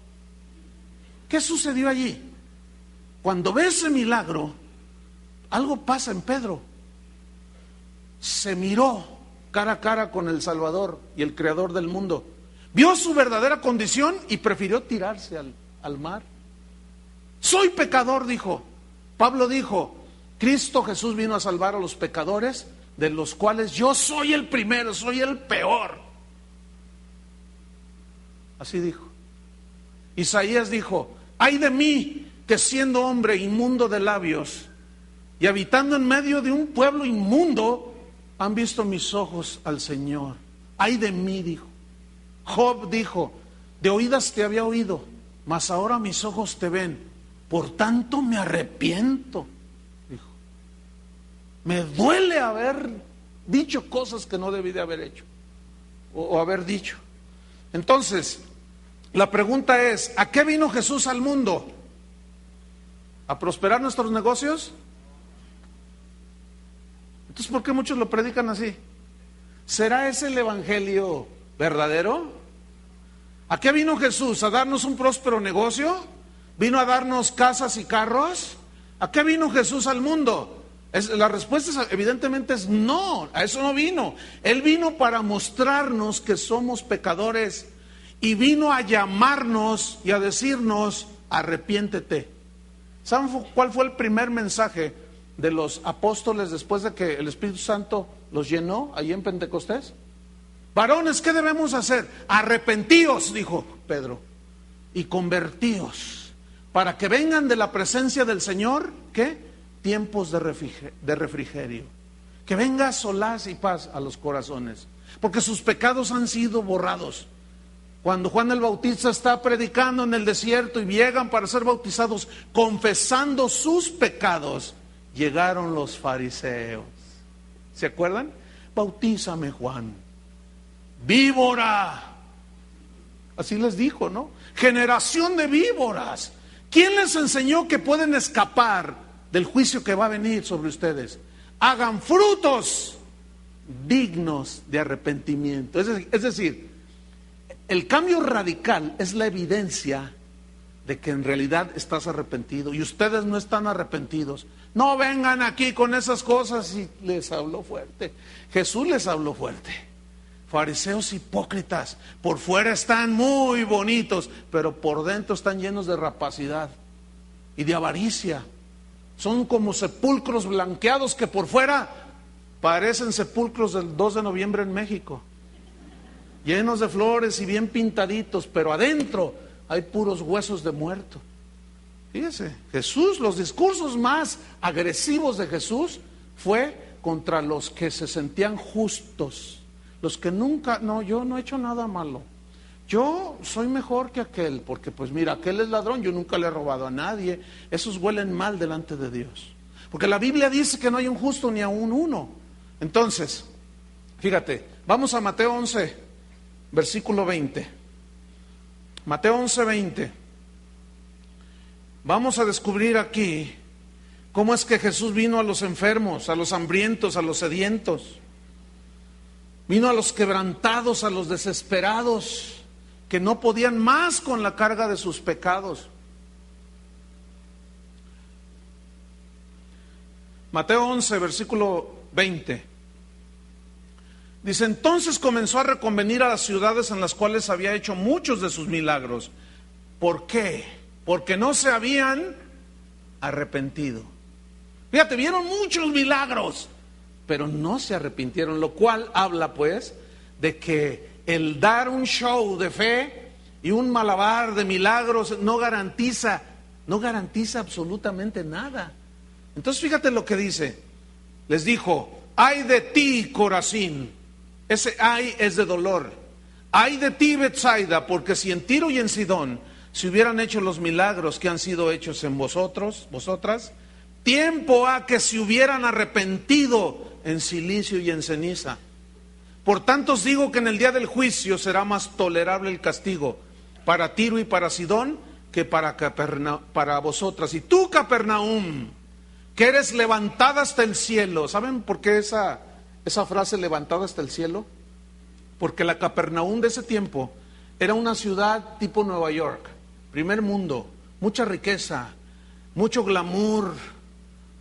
¿Qué sucedió allí? Cuando ve ese milagro, algo pasa en Pedro. Se miró cara a cara con el Salvador y el Creador del mundo. Vio su verdadera condición y prefirió tirarse al mar. Soy pecador, dijo. Pablo dijo, Cristo Jesús vino a salvar a los pecadores, de los cuales yo soy el primero, soy el peor. Así dijo. Isaías dijo, ay de mí, que siendo hombre inmundo de labios y habitando en medio de un pueblo inmundo, han visto mis ojos al Señor. Ay de mí, dijo. Job dijo, de oídas te había oído, mas ahora mis ojos te ven, por tanto me arrepiento, dijo. Me duele haber dicho cosas que no debí de haber hecho o haber dicho. Entonces, la pregunta es, ¿a qué vino Jesús al mundo? ¿A prosperar nuestros negocios? Entonces, ¿por qué muchos lo predican así? ¿Será ese el evangelio verdadero? ¿A qué vino Jesús? ¿A darnos un próspero negocio? ¿Vino a darnos casas y carros? ¿A qué vino Jesús al mundo? La respuesta evidentemente es no, a eso no vino. Él vino para mostrarnos que somos pecadores y vino a llamarnos y a decirnos, arrepiéntete. ¿Saben cuál fue el primer mensaje de los apóstoles después de que el Espíritu Santo los llenó allí en Pentecostés? Varones, ¿qué debemos hacer? Arrepentíos, dijo Pedro, y convertíos, para que vengan de la presencia del Señor, ¿qué? Tiempos de refrigerio. Que venga solaz y paz a los corazones, porque sus pecados han sido borrados. Cuando Juan el Bautista está predicando en el desierto y llegan para ser bautizados, confesando sus pecados, llegaron los fariseos. ¿Se acuerdan? bautízame, Juan. Víbora. Así les dijo, ¿no? Generación de víboras. ¿Quién les enseñó que pueden escapar del juicio que va a venir sobre ustedes? Hagan frutos dignos de arrepentimiento. Es decir, el cambio radical es la evidencia de que en realidad estás arrepentido y ustedes no están arrepentidos. No vengan aquí con esas cosas. Y les habló fuerte. Jesús les habló fuerte. Fariseos hipócritas, por fuera están muy bonitos, pero por dentro están llenos de rapacidad y de avaricia. Son como sepulcros blanqueados que por fuera parecen sepulcros del 2 de noviembre en México, llenos de flores y bien pintaditos, pero adentro hay puros huesos de muerto. Fíjese, Jesús, los discursos más agresivos de Jesús fue contra los que se sentían justos, los que nunca, no, yo no he hecho nada malo, yo soy mejor que aquel, porque pues mira, aquel es ladrón, yo nunca le he robado a nadie. Esos huelen mal delante de Dios, porque la Biblia dice que no hay un justo ni aun uno. Entonces, fíjate, vamos a Mateo 11, versículo 20. Mateo 11, 20. Vamos a descubrir aquí cómo es que Jesús vino a los enfermos, a los hambrientos, a los sedientos. Vino a los quebrantados, a los desesperados, que no podían más con la carga de sus pecados. Mateo 11, versículo 20. Dice, entonces comenzó a reconvenir a las ciudades en las cuales había hecho muchos de sus milagros. ¿Por qué? Porque no se habían arrepentido. Fíjate, vieron muchos milagros, pero no se arrepintieron, lo cual habla pues de que el dar un show de fe y un malabar de milagros no garantiza absolutamente nada. Entonces fíjate lo que dice. Les dijo, ay de ti, Corazín. Ese ay es de dolor. Ay de ti, Betsaida, porque si en Tiro y en Sidón se hubieran hecho los milagros que han sido hechos en vosotras, tiempo ha que se hubieran arrepentido en cilicio y en ceniza. Por tanto os digo que en el día del juicio será más tolerable el castigo para Tiro y para Sidón que para vosotras. Y tú, Capernaum, que eres levantada hasta el cielo. ¿Saben por qué esa frase levantada hasta el cielo? Porque la Capernaum de ese tiempo era una ciudad tipo Nueva York, primer mundo, mucha riqueza, mucho glamour,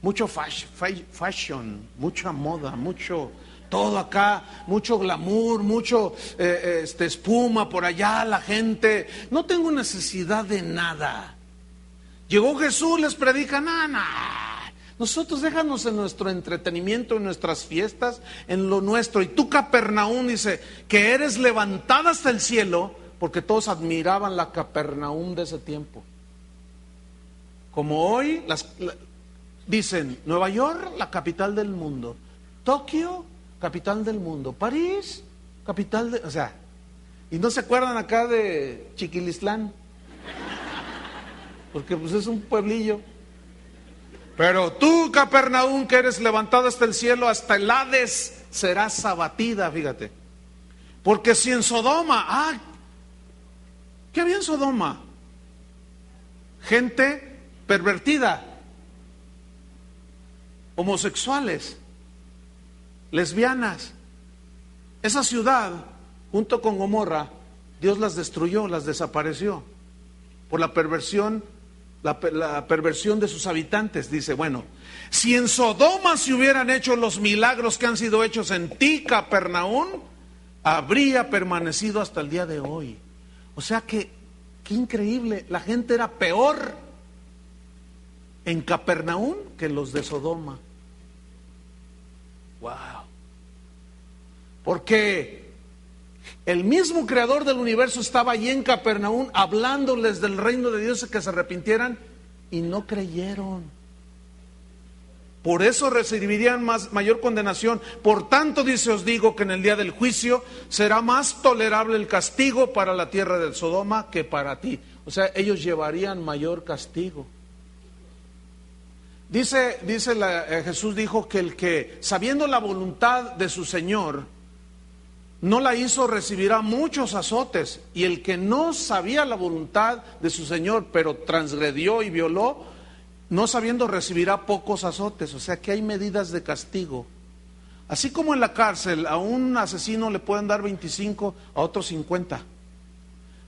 mucho fashion, mucha moda, mucho todo acá, mucho glamour, mucho espuma por allá, la gente. No tengo necesidad de nada. Llegó Jesús, les predica, nada. Nosotros déjanos en nuestro entretenimiento, en nuestras fiestas, en lo nuestro. Y tú, Capernaum, dice que eres levantada hasta el cielo, porque todos admiraban la Capernaum de ese tiempo. Como hoy, dicen, Nueva York, la capital del mundo. Tokio, capital del mundo. París, capital de... O sea, y no se acuerdan acá de Chiquilistlán, porque pues es un pueblillo. Pero tú, Capernaum, que eres levantada hasta el cielo, hasta el Hades serás abatida, fíjate. Porque si en Sodoma, ¿qué había en Sodoma? Gente pervertida, homosexuales, lesbianas. Esa ciudad, junto con Gomorra, Dios las destruyó, las desapareció por la perversión. La perversión de sus habitantes. Dice, bueno, si en Sodoma se hubieran hecho los milagros que han sido hechos en ti, Capernaum, habría permanecido hasta el día de hoy. O sea que, qué increíble, la gente era peor en Capernaum que los de Sodoma. Wow. Porque el mismo creador del universo estaba allí en Capernaum hablándoles del reino de Dios, que se arrepintieran, y no creyeron. Por eso recibirían mayor condenación. Por tanto, dice, os digo que en el día del juicio será más tolerable el castigo para la tierra de Sodoma que para ti. O sea, ellos llevarían mayor castigo. Jesús dijo que el que, sabiendo la voluntad de su Señor, no la hizo, recibirá muchos azotes. Y el que no sabía la voluntad de su Señor, pero transgredió y violó, no sabiendo, recibirá pocos azotes. O sea que hay medidas de castigo. Así como en la cárcel a un asesino le pueden dar 25, a otros 50,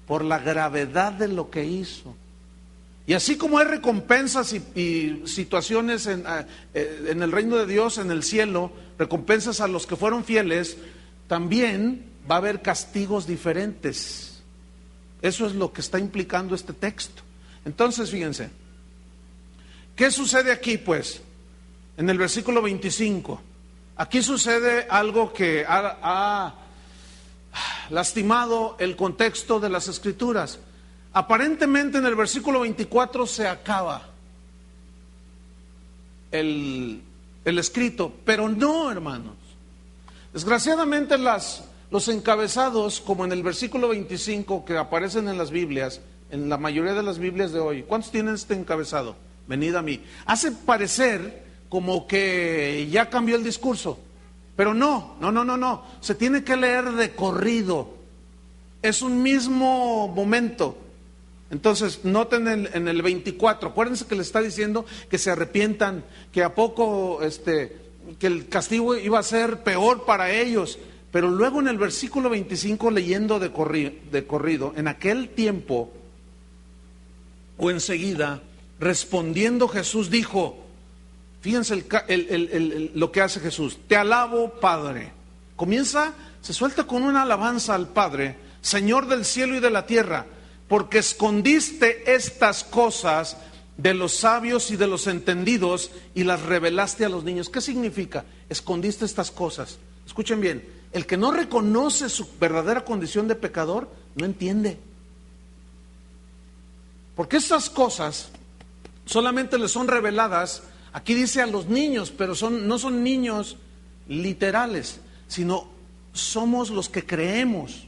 por la gravedad de lo que hizo. Y así como hay recompensas y situaciones en el reino de Dios, en el cielo, recompensas a los que fueron fieles, también va a haber castigos diferentes. Eso es lo que está implicando este texto. Entonces, fíjense, ¿qué sucede aquí pues? En el versículo 25, aquí sucede algo que ha lastimado el contexto de las Escrituras. Aparentemente en el versículo 24 se acaba el escrito, pero no, hermanos. Desgraciadamente los encabezados, como en el versículo 25 que aparecen en las Biblias, en la mayoría de las Biblias de hoy, ¿cuántos tienen este encabezado? Venid a mí. Hace parecer como que ya cambió el discurso, pero no. Se tiene que leer de corrido. Es un mismo momento. Entonces, noten en el 24, acuérdense que le está diciendo que se arrepientan, que a poco, que el castigo iba a ser peor para ellos. Pero luego en el versículo 25, leyendo de corrido, en aquel tiempo, o enseguida, respondiendo Jesús dijo, fíjense lo que hace Jesús: te alabo, Padre. Se suelta con una alabanza al Padre, Señor del cielo y de la tierra, porque escondiste estas cosas de los sabios y de los entendidos y las revelaste a los niños. ¿Qué significa? Escondiste estas cosas. Escuchen bien, el que no reconoce su verdadera condición de pecador, no entiende. Porque estas cosas solamente le son reveladas, aquí dice a los niños, pero no son niños literales, sino somos los que creemos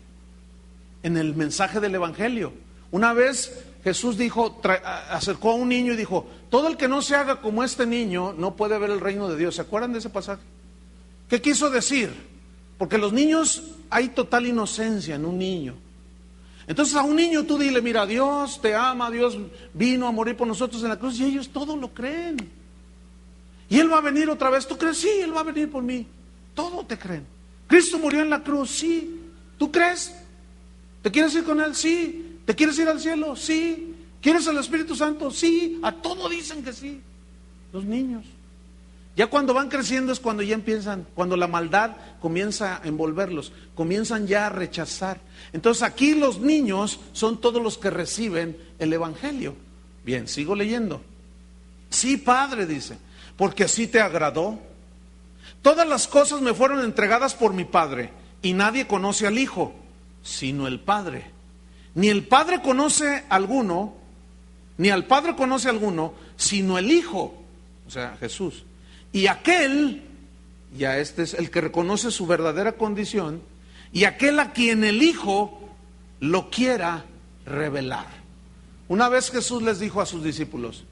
en el mensaje del Evangelio. Una vez Jesús acercó a un niño y dijo, todo el que no se haga como este niño no puede ver el reino de Dios. ¿Se acuerdan de ese pasaje? ¿Qué quiso decir? Porque los niños, hay total inocencia en un niño. Entonces a un niño tú dile, mira, Dios te ama, Dios vino a morir por nosotros en la cruz, y ellos todo lo creen. Y Él va a venir otra vez. ¿Tú crees? Sí, Él va a venir por mí. Todo te creen. Cristo murió en la cruz, sí. ¿Tú crees? ¿Te quieres ir con Él? Sí. ¿Te quieres ir al cielo? Sí. ¿Quieres el Espíritu Santo? Sí. A todo dicen que sí. Los niños. Ya cuando van creciendo es cuando ya empiezan, cuando la maldad comienza a envolverlos, comienzan ya a rechazar. Entonces aquí los niños son todos los que reciben el Evangelio. Bien, sigo leyendo. Sí, Padre, dice, porque así te agradó. Todas las cosas me fueron entregadas por mi Padre, y nadie conoce al Hijo, sino el Padre. Ni el Padre conoce alguno, ni al Padre conoce alguno, sino el Hijo, o sea, Jesús. Y aquel, ya este es el que reconoce su verdadera condición, y aquel a quien el Hijo lo quiera revelar. Una vez Jesús les dijo a sus discípulos,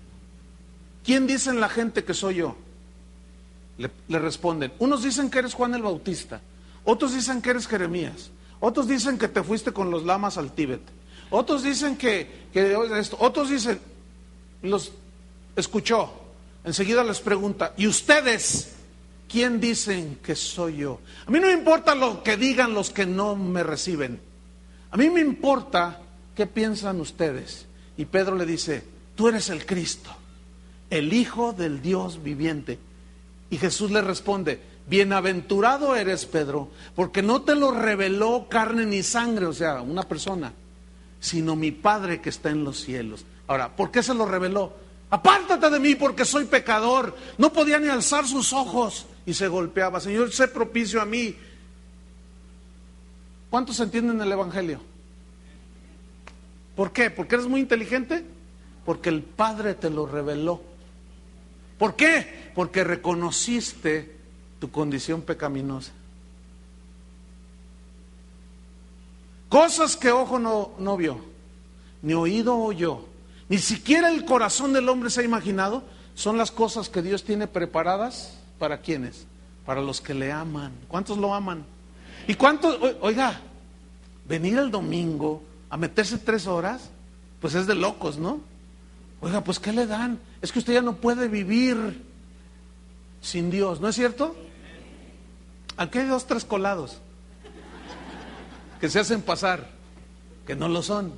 ¿quién dicen la gente que soy yo? Le responden, unos dicen que eres Juan el Bautista, otros dicen que eres Jeremías, otros dicen que te fuiste con los lamas al Tíbet, otros dicen que esto, otros dicen, los escuchó, enseguida les pregunta, ¿y ustedes quién dicen que soy yo? A mí no me importa lo que digan los que no me reciben, a mí me importa qué piensan ustedes. Y Pedro le dice, tú eres el Cristo, el Hijo del Dios viviente. Y Jesús le responde, bienaventurado eres, Pedro, porque no te lo reveló carne ni sangre, o sea, una persona, sino mi Padre que está en los cielos. Ahora, ¿por qué se lo reveló? Apártate de mí porque soy pecador. No podía ni alzar sus ojos y se golpeaba. Señor, sé propicio a mí. ¿Cuántos entienden el Evangelio? ¿Por qué? ¿Porque eres muy inteligente? Porque el Padre te lo reveló. ¿Por qué? Porque reconociste tu condición pecaminosa. Cosas que ojo no vio, ni oído oyó, ni siquiera el corazón del hombre se ha imaginado, son las cosas que Dios tiene preparadas para ¿quiénes? Para los que le aman. ¿Cuántos lo aman? ¿Y cuántos? Oiga, venir el domingo a meterse 3 horas, pues es de locos, ¿no? Oiga, pues ¿qué le dan? Es que usted ya no puede vivir sin Dios, ¿no es cierto? Aquí hay 2, 3 colados que se hacen pasar, que no lo son.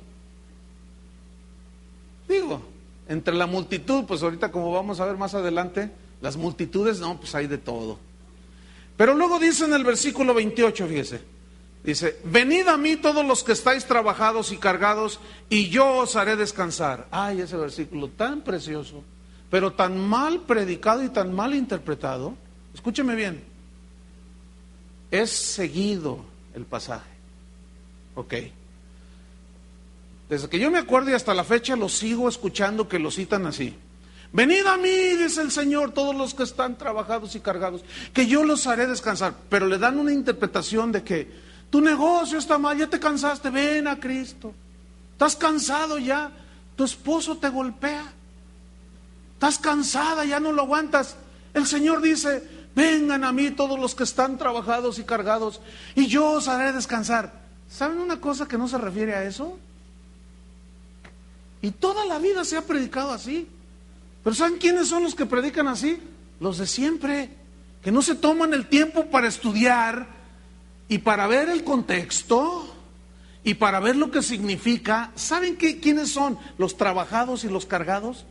Digo, entre la multitud, pues ahorita como vamos a ver más adelante, las multitudes, no, pues hay de todo. Pero luego dice en el versículo 28, fíjese, dice, venid a mí todos los que estáis trabajados y cargados, y yo os haré descansar. Ay, ese versículo tan precioso, pero tan mal predicado y tan mal interpretado. Escúcheme bien, es seguido el pasaje. Ok. Desde que yo me acuerdo y hasta la fecha lo sigo escuchando que lo citan así. Venid a mí, dice el Señor, todos los que están trabajados y cargados, que yo los haré descansar. Pero le dan una interpretación de que tu negocio está mal, ya te cansaste, ven a Cristo. Estás cansado ya, tu esposo te golpea. Estás cansada, ya no lo aguantas. El Señor dice, vengan a mí todos los que están trabajados y cargados, y yo os haré descansar. ¿Saben una cosa que no se refiere a eso? Y toda la vida se ha predicado así. Pero ¿saben quiénes son los que predican así? Los de siempre, que no se toman el tiempo para estudiar y para ver el contexto y para ver lo que significa. ¿Saben quiénes son los trabajados y los cargados?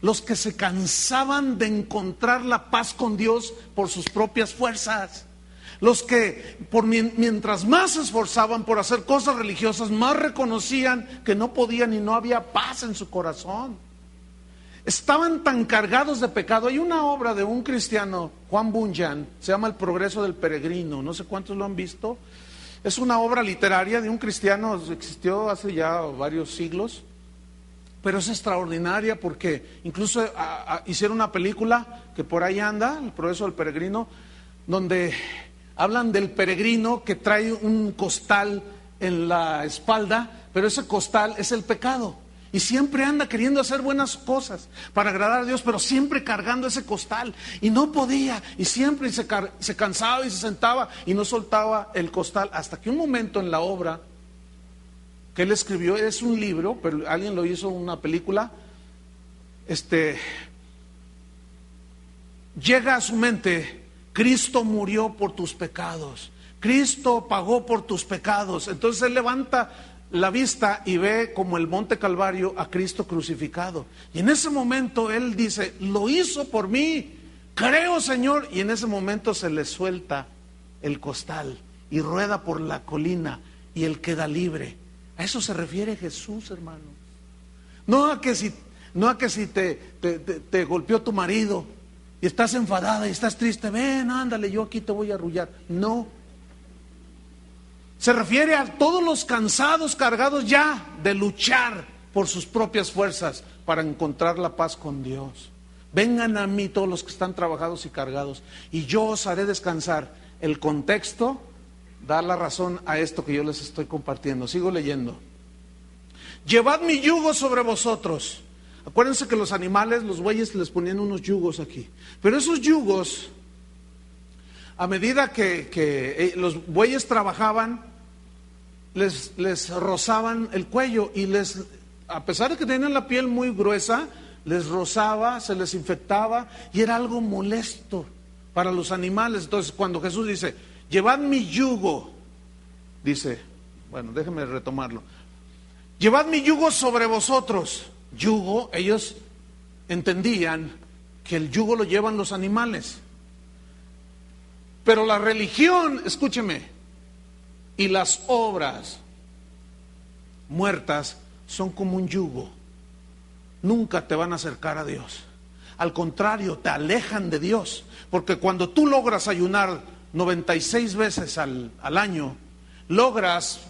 Los que se cansaban de encontrar la paz con Dios por sus propias fuerzas. Los que mientras más se esforzaban por hacer cosas religiosas, más reconocían que no podían y no había paz en su corazón. Estaban tan cargados de pecado. Hay una obra de un cristiano, Juan Bunyan, se llama El progreso del peregrino, no sé cuántos lo han visto. Es una obra literaria de un cristiano, existió hace ya varios siglos, pero es extraordinaria porque incluso hicieron una película que por ahí anda, El progreso del peregrino, donde hablan del peregrino que trae un costal en la espalda, pero ese costal es el pecado. Y siempre anda queriendo hacer buenas cosas para agradar a Dios, pero siempre cargando ese costal. Y no podía, y siempre se cansaba y se sentaba y no soltaba el costal. Hasta que un momento en la obra que él escribió, es un libro, pero alguien lo hizo una película, llega a su mente: Cristo murió por tus pecados, Cristo pagó por tus pecados. Entonces él levanta la vista y ve como el monte Calvario a Cristo crucificado. Y en ese momento él dice: lo hizo por mí, creo, Señor. Y en ese momento se le suelta el costal y rueda por la colina y él queda libre. A eso se refiere Jesús, hermano. No a que si te golpeó tu marido y estás enfadada y estás triste, ven, ándale, yo aquí te voy a arrullar. No. Se refiere a todos los cansados, cargados ya de luchar por sus propias fuerzas para encontrar la paz con Dios. Vengan a mí todos los que están trabajados y cargados, y yo os haré descansar. El contexto da la razón a esto que yo les estoy compartiendo. Sigo leyendo. Llevad mi yugo sobre vosotros. Acuérdense que los animales, los bueyes, les ponían unos yugos aquí. Pero esos yugos, a medida que los bueyes trabajaban, les rozaban el cuello y a pesar de que tenían la piel muy gruesa, les rozaba, se les infectaba y era algo molesto para los animales. Entonces cuando Jesús dice, llevad mi yugo, dice, bueno, déjenme retomarlo. Llevad mi yugo sobre vosotros. Yugo, ellos entendían que el yugo lo llevan los animales. Pero la religión, escúcheme, y las obras muertas son como un yugo. Nunca te van a acercar a Dios. Al contrario, te alejan de Dios. Porque cuando tú logras ayunar 96 veces al año, logras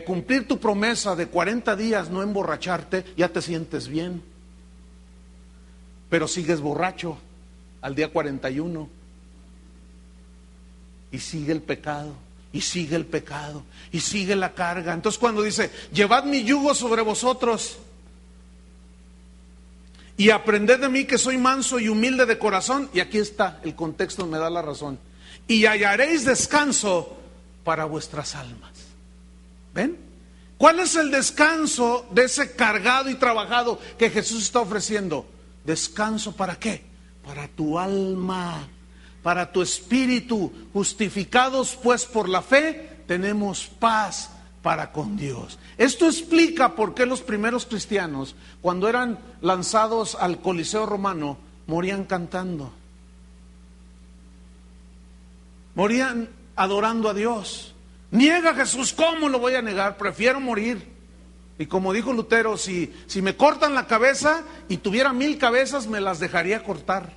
cumplir tu promesa de 40 días no emborracharte, ya te sientes bien. Pero sigues borracho al día 41. Y sigue el pecado, y sigue el pecado, y sigue la carga. Entonces cuando dice, llevad mi yugo sobre vosotros y aprended de mí que soy manso y humilde de corazón. Y aquí está, el contexto me da la razón. Y hallaréis descanso para vuestras almas. ¿Ven? ¿Cuál es el descanso de ese cargado y trabajado que Jesús está ofreciendo? ¿Descanso para qué? Para tu alma, para tu espíritu. Justificados pues por la fe, tenemos paz para con Dios. Esto explica por qué los primeros cristianos, cuando eran lanzados al Coliseo romano, morían cantando. Morían adorando a Dios. Niega a Jesús, ¿cómo lo voy a negar? Prefiero morir. Y como dijo Lutero, si me cortan la cabeza y tuviera 1000 cabezas, me las dejaría cortar.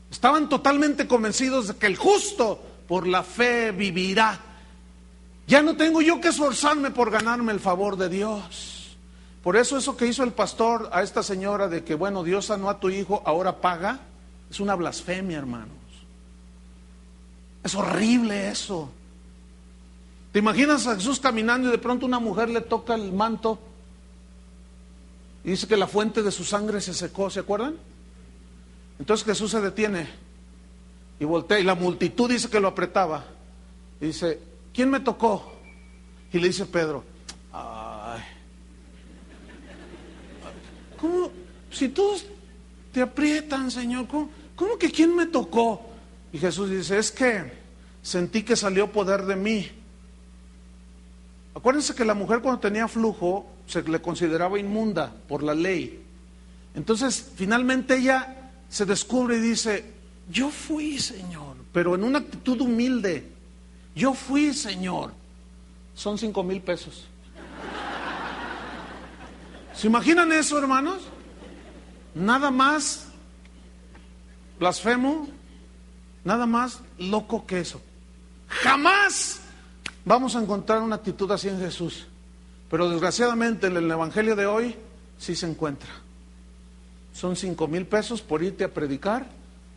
Estaban totalmente convencidos de que el justo por la fe vivirá. Ya no tengo yo que esforzarme por ganarme el favor de Dios. Por eso que hizo el pastor a esta señora de que, bueno, Dios sanó a tu hijo, ahora paga, es una blasfemia, hermanos. Es horrible eso. ¿Te imaginas a Jesús caminando y de pronto una mujer le toca el manto y dice que la fuente de su sangre se secó? ¿Se acuerdan? Entonces Jesús se detiene y voltea y la multitud dice que lo apretaba. Y dice, ¿quién me tocó? Y le dice Pedro, ay, ¿cómo? Si todos te aprietan, Señor, ¿cómo que quién me tocó? Y Jesús dice, es que sentí que salió poder de mí. Acuérdense que la mujer cuando tenía flujo se le consideraba inmunda por la ley. Entonces finalmente ella se descubre y dice, yo fui, Señor, pero en una actitud humilde. Yo fui, Señor. Son 5,000 pesos. ¿Se imaginan eso, hermanos? Nada más blasfemo, nada más loco que eso. Jamás vamos a encontrar una actitud así en Jesús. Pero desgraciadamente en el evangelio de hoy sí se encuentra. Son 5,000 pesos por irte a predicar,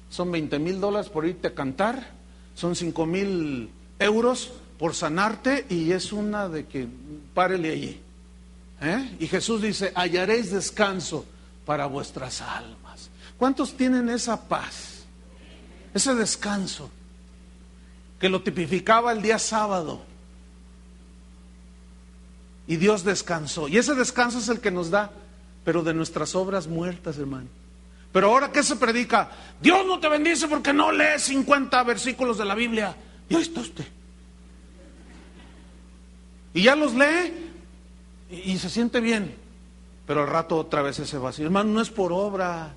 son $20,000 por irte a cantar, son 5,000 euros por sanarte, y es una de que párele allí. Y Jesús dice, hallaréis descanso para vuestras almas. ¿Cuántos tienen esa paz? Ese descanso que lo tipificaba el día sábado. Y Dios descansó. Y ese descanso es el que nos da, pero de nuestras obras muertas, hermano. Pero ahora, ¿qué se predica? Dios no te bendice porque no lees 50 versículos de la Biblia. Y ahí está usted. Y ya los lee y se siente bien. Pero al rato otra vez ese vacío. Hermano, no es por obras.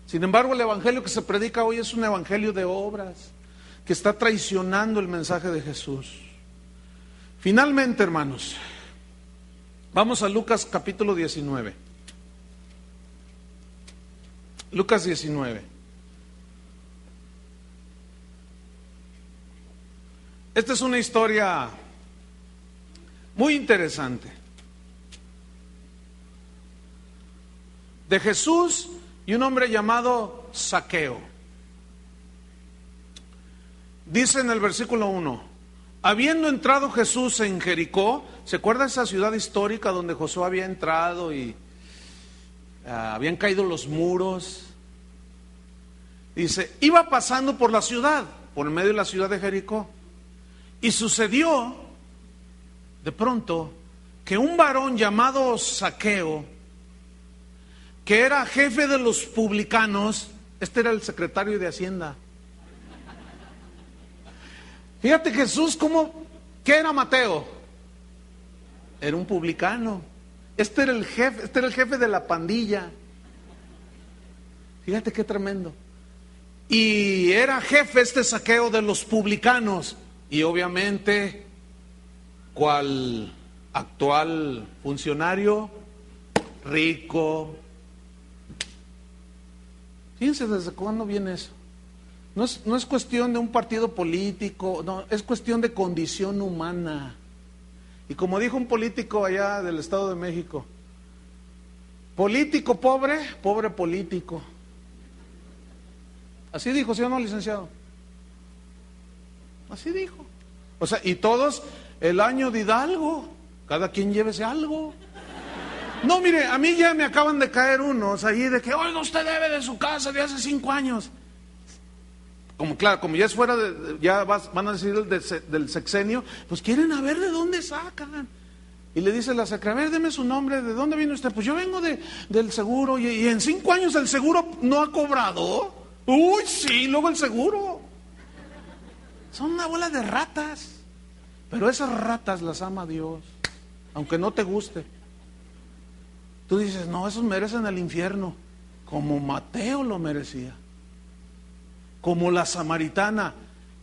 Sin embargo, el evangelio que se predica hoy es un evangelio de obras, que está traicionando el mensaje de Jesús. Finalmente, hermanos, vamos a Lucas capítulo 19. Lucas 19. Esta es una historia muy interesante de Jesús y un hombre llamado Zaqueo. Dice en el versículo 1: habiendo entrado Jesús en Jericó, ¿se acuerda esa ciudad histórica donde Josué había entrado y habían caído los muros? Dice, iba pasando por la ciudad, por medio de la ciudad de Jericó, y sucedió de pronto que un varón llamado Zaqueo, que era jefe de los publicanos, este era el secretario de Hacienda. Fíjate Jesús, ¿qué era Mateo? Era un publicano. Este era el jefe de la pandilla. Fíjate qué tremendo. Y era jefe este Zaqueo de los publicanos. Y obviamente, ¿cuál actual funcionario? Rico. Fíjense desde cuándo viene eso. No es cuestión de un partido político, no, es cuestión de condición humana. Y como dijo un político allá del Estado de México, político pobre, pobre político. Así dijo, ¿sí o no, licenciado? Así dijo. O sea, y todos el año de Hidalgo, cada quien llévese algo. No, mire, a mí ya me acaban de caer unos ahí de que, oiga, usted debe de su casa de hace 5 años. Como claro, como ya es fuera van a decir del sexenio, pues quieren a ver de dónde sacan. Y le dice la secretaria, a ver, deme su nombre, ¿de dónde viene usted? Pues yo vengo del seguro, y en 5 años el seguro no ha cobrado. Uy, sí, luego el seguro. Son una bola de ratas. Pero esas ratas las ama Dios, aunque no te guste. Tú dices, no, esos merecen el infierno, como Mateo lo merecía, como la samaritana.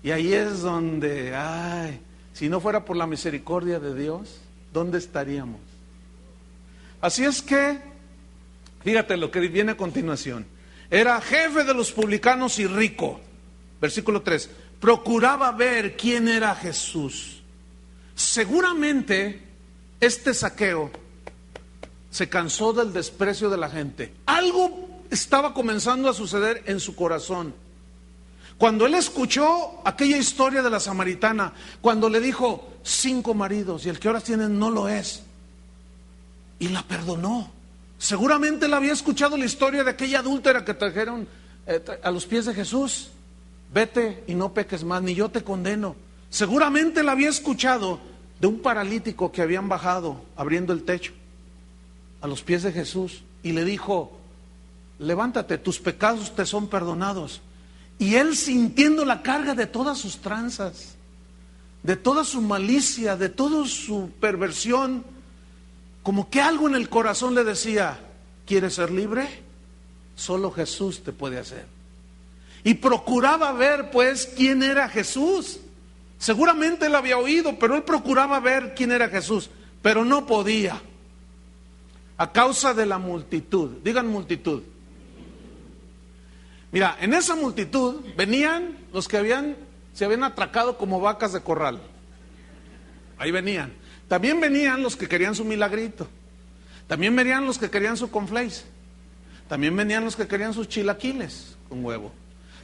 Y ahí es donde, ay, si no fuera por la misericordia de Dios, ¿dónde estaríamos? Así es que, fíjate lo que viene a continuación. Era jefe de los publicanos y rico. Versículo 3. Procuraba ver quién era Jesús. Seguramente este Zaqueo se cansó del desprecio de la gente. Algo estaba comenzando a suceder en su corazón. Cuando él escuchó aquella historia de la samaritana, cuando le dijo 5 maridos y el que ahora tienen no lo es, y la perdonó. Seguramente él había escuchado la historia de aquella adúltera que trajeron a los pies de Jesús. Vete y no peques más, ni yo te condeno. Seguramente él había escuchado de un paralítico que habían bajado abriendo el techo a los pies de Jesús y le dijo, levántate, tus pecados te son perdonados. Y él, sintiendo la carga de todas sus tranzas, de toda su malicia, de toda su perversión, como que algo en el corazón le decía, ¿quieres ser libre? Solo Jesús te puede hacer. Y procuraba ver pues quién era Jesús. Seguramente él había oído, pero él procuraba ver quién era Jesús, pero no podía. A causa de la multitud. Digan multitud. Mira, en esa multitud venían los que se habían atracado como vacas de corral. Ahí venían. También venían los que querían su milagrito. También venían los que querían su cornflakes. También venían los que querían sus chilaquiles con huevo.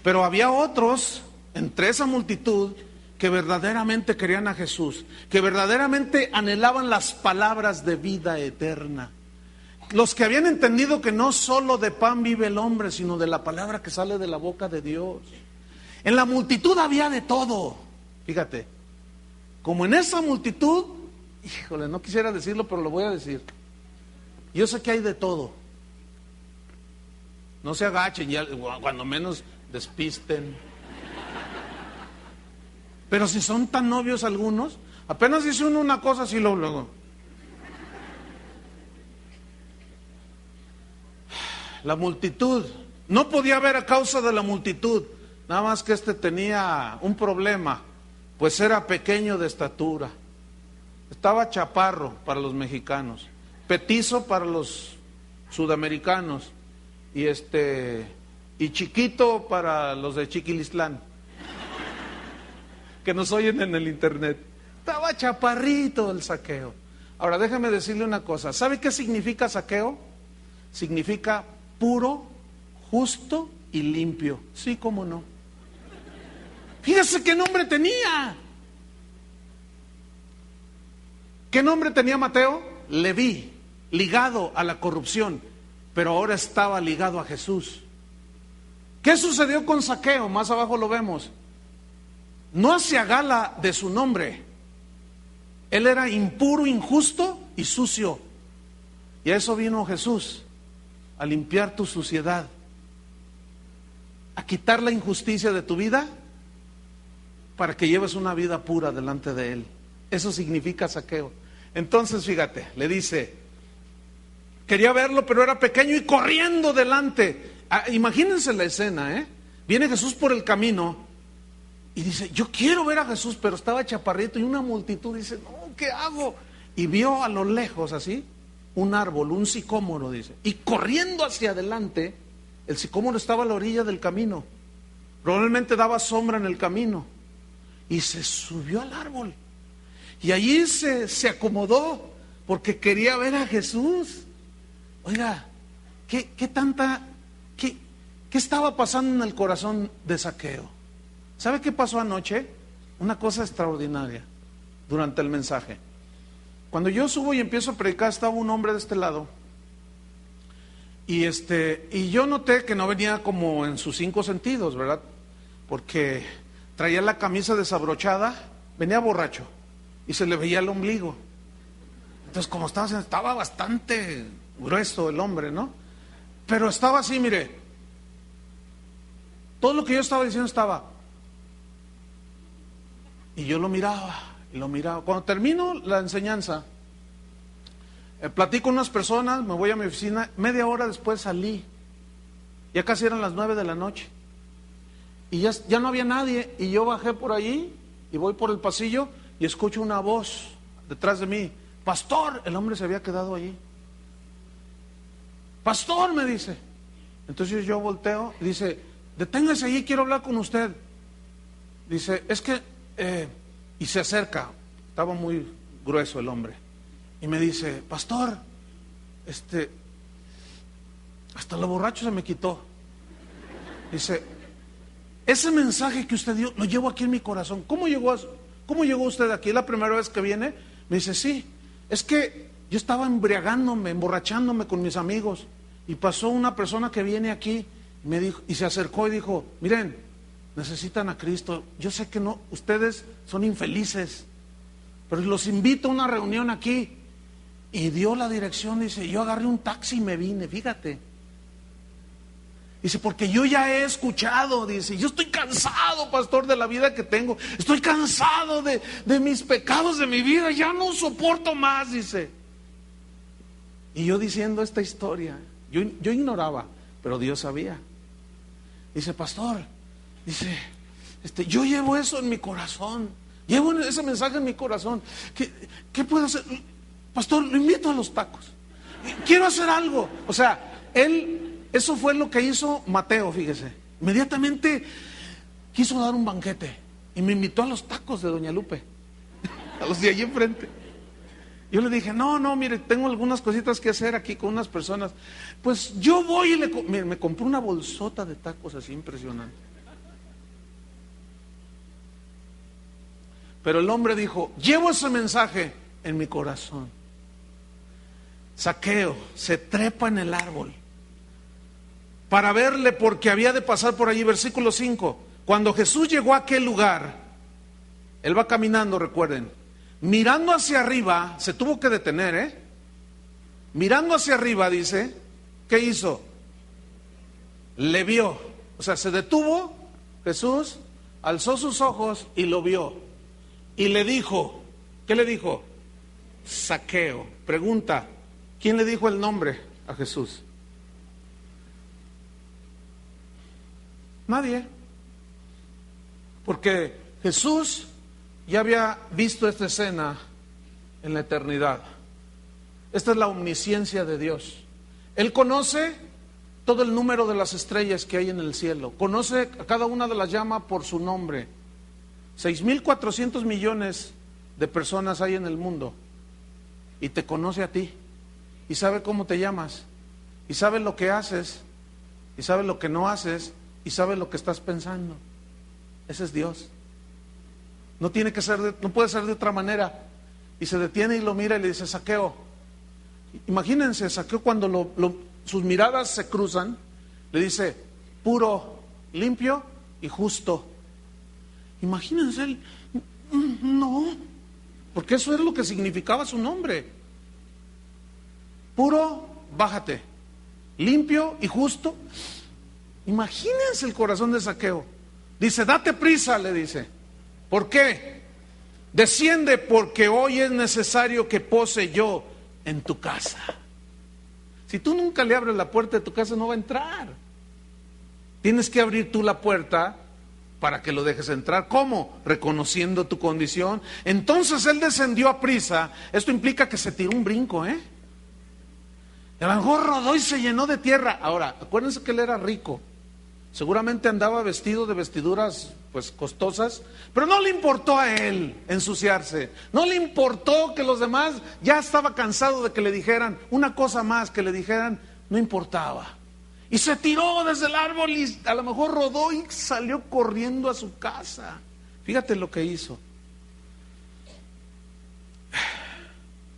Pero había otros entre esa multitud que verdaderamente querían a Jesús, que verdaderamente anhelaban las palabras de vida eterna. Los que habían entendido que no solo de pan vive el hombre, sino de la palabra que sale de la boca de Dios. En la multitud había de todo. Fíjate, como en esa multitud, híjole, no quisiera decirlo, pero lo voy a decir. Yo sé que hay de todo. No se agachen, ya, cuando menos despisten. Pero si son tan novios algunos, apenas dice uno una cosa así luego. La multitud, no podía ver a causa de la multitud, nada más que tenía un problema, pues era pequeño de estatura, estaba chaparro para los mexicanos, petizo para los sudamericanos y chiquito para los de Chiquilistlán, que nos oyen en el internet. Estaba chaparrito el Zaqueo. Ahora déjame decirle una cosa, ¿sabe qué significa Zaqueo? Significa puro, justo y limpio. Sí, cómo no. Fíjese qué nombre tenía. ¿Qué nombre tenía Mateo? Leví, ligado a la corrupción, pero ahora estaba ligado a Jesús. ¿Qué sucedió con Zaqueo? Más abajo lo vemos. No hacía gala de su nombre. Él era impuro, injusto y sucio. Y a eso vino Jesús, a limpiar tu suciedad, a quitar la injusticia de tu vida para que lleves una vida pura delante de Él. Eso significa Zaqueo. Entonces, fíjate, le dice, quería verlo, pero era pequeño y corriendo delante. Imagínense la escena, Viene Jesús por el camino y dice, yo quiero ver a Jesús, pero estaba chaparrito y una multitud dice, no, ¿qué hago? Y vio a lo lejos así un árbol, un sicómoro, dice, y corriendo hacia adelante, el sicómoro estaba a la orilla del camino, probablemente daba sombra en el camino, y se subió al árbol, y allí se acomodó, porque quería ver a Jesús. Oiga, ¿qué estaba pasando en el corazón de Zaqueo? ¿Sabe qué pasó anoche? Una cosa extraordinaria, durante el mensaje. Cuando yo subo y empiezo a predicar, estaba un hombre de este lado Y yo noté que no venía como en sus 5 sentidos, ¿verdad? Porque traía la camisa desabrochada, venía borracho y se le veía el ombligo. Entonces, como estaba bastante grueso el hombre, ¿no? Pero estaba así, mire, todo lo que yo estaba diciendo estaba. Y yo lo miraba, y lo miraba. Cuando termino la enseñanza, platico con unas personas, me voy a mi oficina, media hora después salí, ya casi eran las 9 de la noche, y ya no había nadie, y yo bajé por allí, y voy por el pasillo, y escucho una voz detrás de mí, pastor, el hombre se había quedado allí, pastor, me dice. Entonces yo volteo, y dice, deténgase allí, quiero hablar con usted. Dice, es que, y se acerca, estaba muy grueso el hombre. Y me dice, pastor, hasta lo borracho se me quitó. Dice, ese mensaje que usted dio, lo llevo aquí en mi corazón. ¿Cómo llegó usted aquí? ¿Es la primera vez que viene? Me dice, sí, es que yo estaba emborrachándome con mis amigos. Y pasó una persona que viene aquí, me dijo, y se acercó y dijo, miren, necesitan a Cristo. Yo sé que no, ustedes son infelices, pero los invito a una reunión aquí. Y dio la dirección, dice, yo agarré un taxi y me vine, fíjate. Dice, porque yo ya he escuchado, dice, yo estoy cansado, pastor, de la vida que tengo. Estoy cansado de mis pecados, de mi vida, ya no soporto más, dice. Y yo diciendo esta historia, yo ignoraba, pero Dios sabía. Dice, pastor, dice, yo llevo eso en mi corazón, llevo ese mensaje en mi corazón. ¿Qué puedo hacer? Pastor, lo invito a los tacos. Quiero hacer algo. O sea, eso fue lo que hizo Mateo, fíjese. Inmediatamente quiso dar un banquete y me invitó a los tacos de Doña Lupe, a los de allí enfrente. Yo le dije, no, mire, tengo algunas cositas que hacer aquí con unas personas. Pues yo voy y me compré una bolsota de tacos así impresionante. Pero el hombre dijo, llevo ese mensaje en mi corazón. Zaqueo se trepa en el árbol para verle, porque había de pasar por allí. Versículo 5. Cuando Jesús llegó a aquel lugar, él va caminando, recuerden, mirando hacia arriba, se tuvo que detener, mirando hacia arriba, dice, ¿qué hizo? Le vio, o sea, se detuvo Jesús, alzó sus ojos y lo vio, y le dijo, ¿qué le dijo? Zaqueo. Pregunta, ¿quién le dijo el nombre a Jesús? Nadie. Porque Jesús ya había visto esta escena en la eternidad. Esta es la omnisciencia de Dios. Él conoce todo el número de las estrellas que hay en el cielo. Conoce a cada una de las llamas por su nombre. 6.400 millones de personas hay en el mundo. Y te conoce a ti. Y sabe cómo te llamas. Y sabe lo que haces. Y sabe lo que no haces. Y sabe lo que estás pensando. Ese es Dios. No tiene que ser, no puede ser de otra manera. Y se detiene y lo mira y le dice, Zaqueo. Imagínense, Zaqueo, cuando sus miradas se cruzan, le dice, puro, limpio y justo. Imagínense él, no, porque eso es lo que significaba su nombre. Puro, bájate. Limpio y justo. Imagínense el corazón de Zaqueo. Dice, date prisa, le dice. ¿Por qué? Desciende, porque hoy es necesario que pose yo en tu casa. Si tú nunca le abres la puerta de tu casa, no va a entrar. Tienes que abrir tú la puerta para que lo dejes entrar. ¿Cómo? Reconociendo tu condición. Entonces él descendió a prisa. Esto implica que se tiró un brinco, A lo mejor rodó y se llenó de tierra. Ahora, acuérdense que él era rico. Seguramente andaba vestido de vestiduras pues costosas, pero no le importó a él ensuciarse. No le importó que los demás, ya estaba cansado de que le dijeran una cosa más, que le dijeran, no importaba. Y se tiró desde el árbol y a lo mejor rodó y salió corriendo a su casa. Fíjate lo que hizo.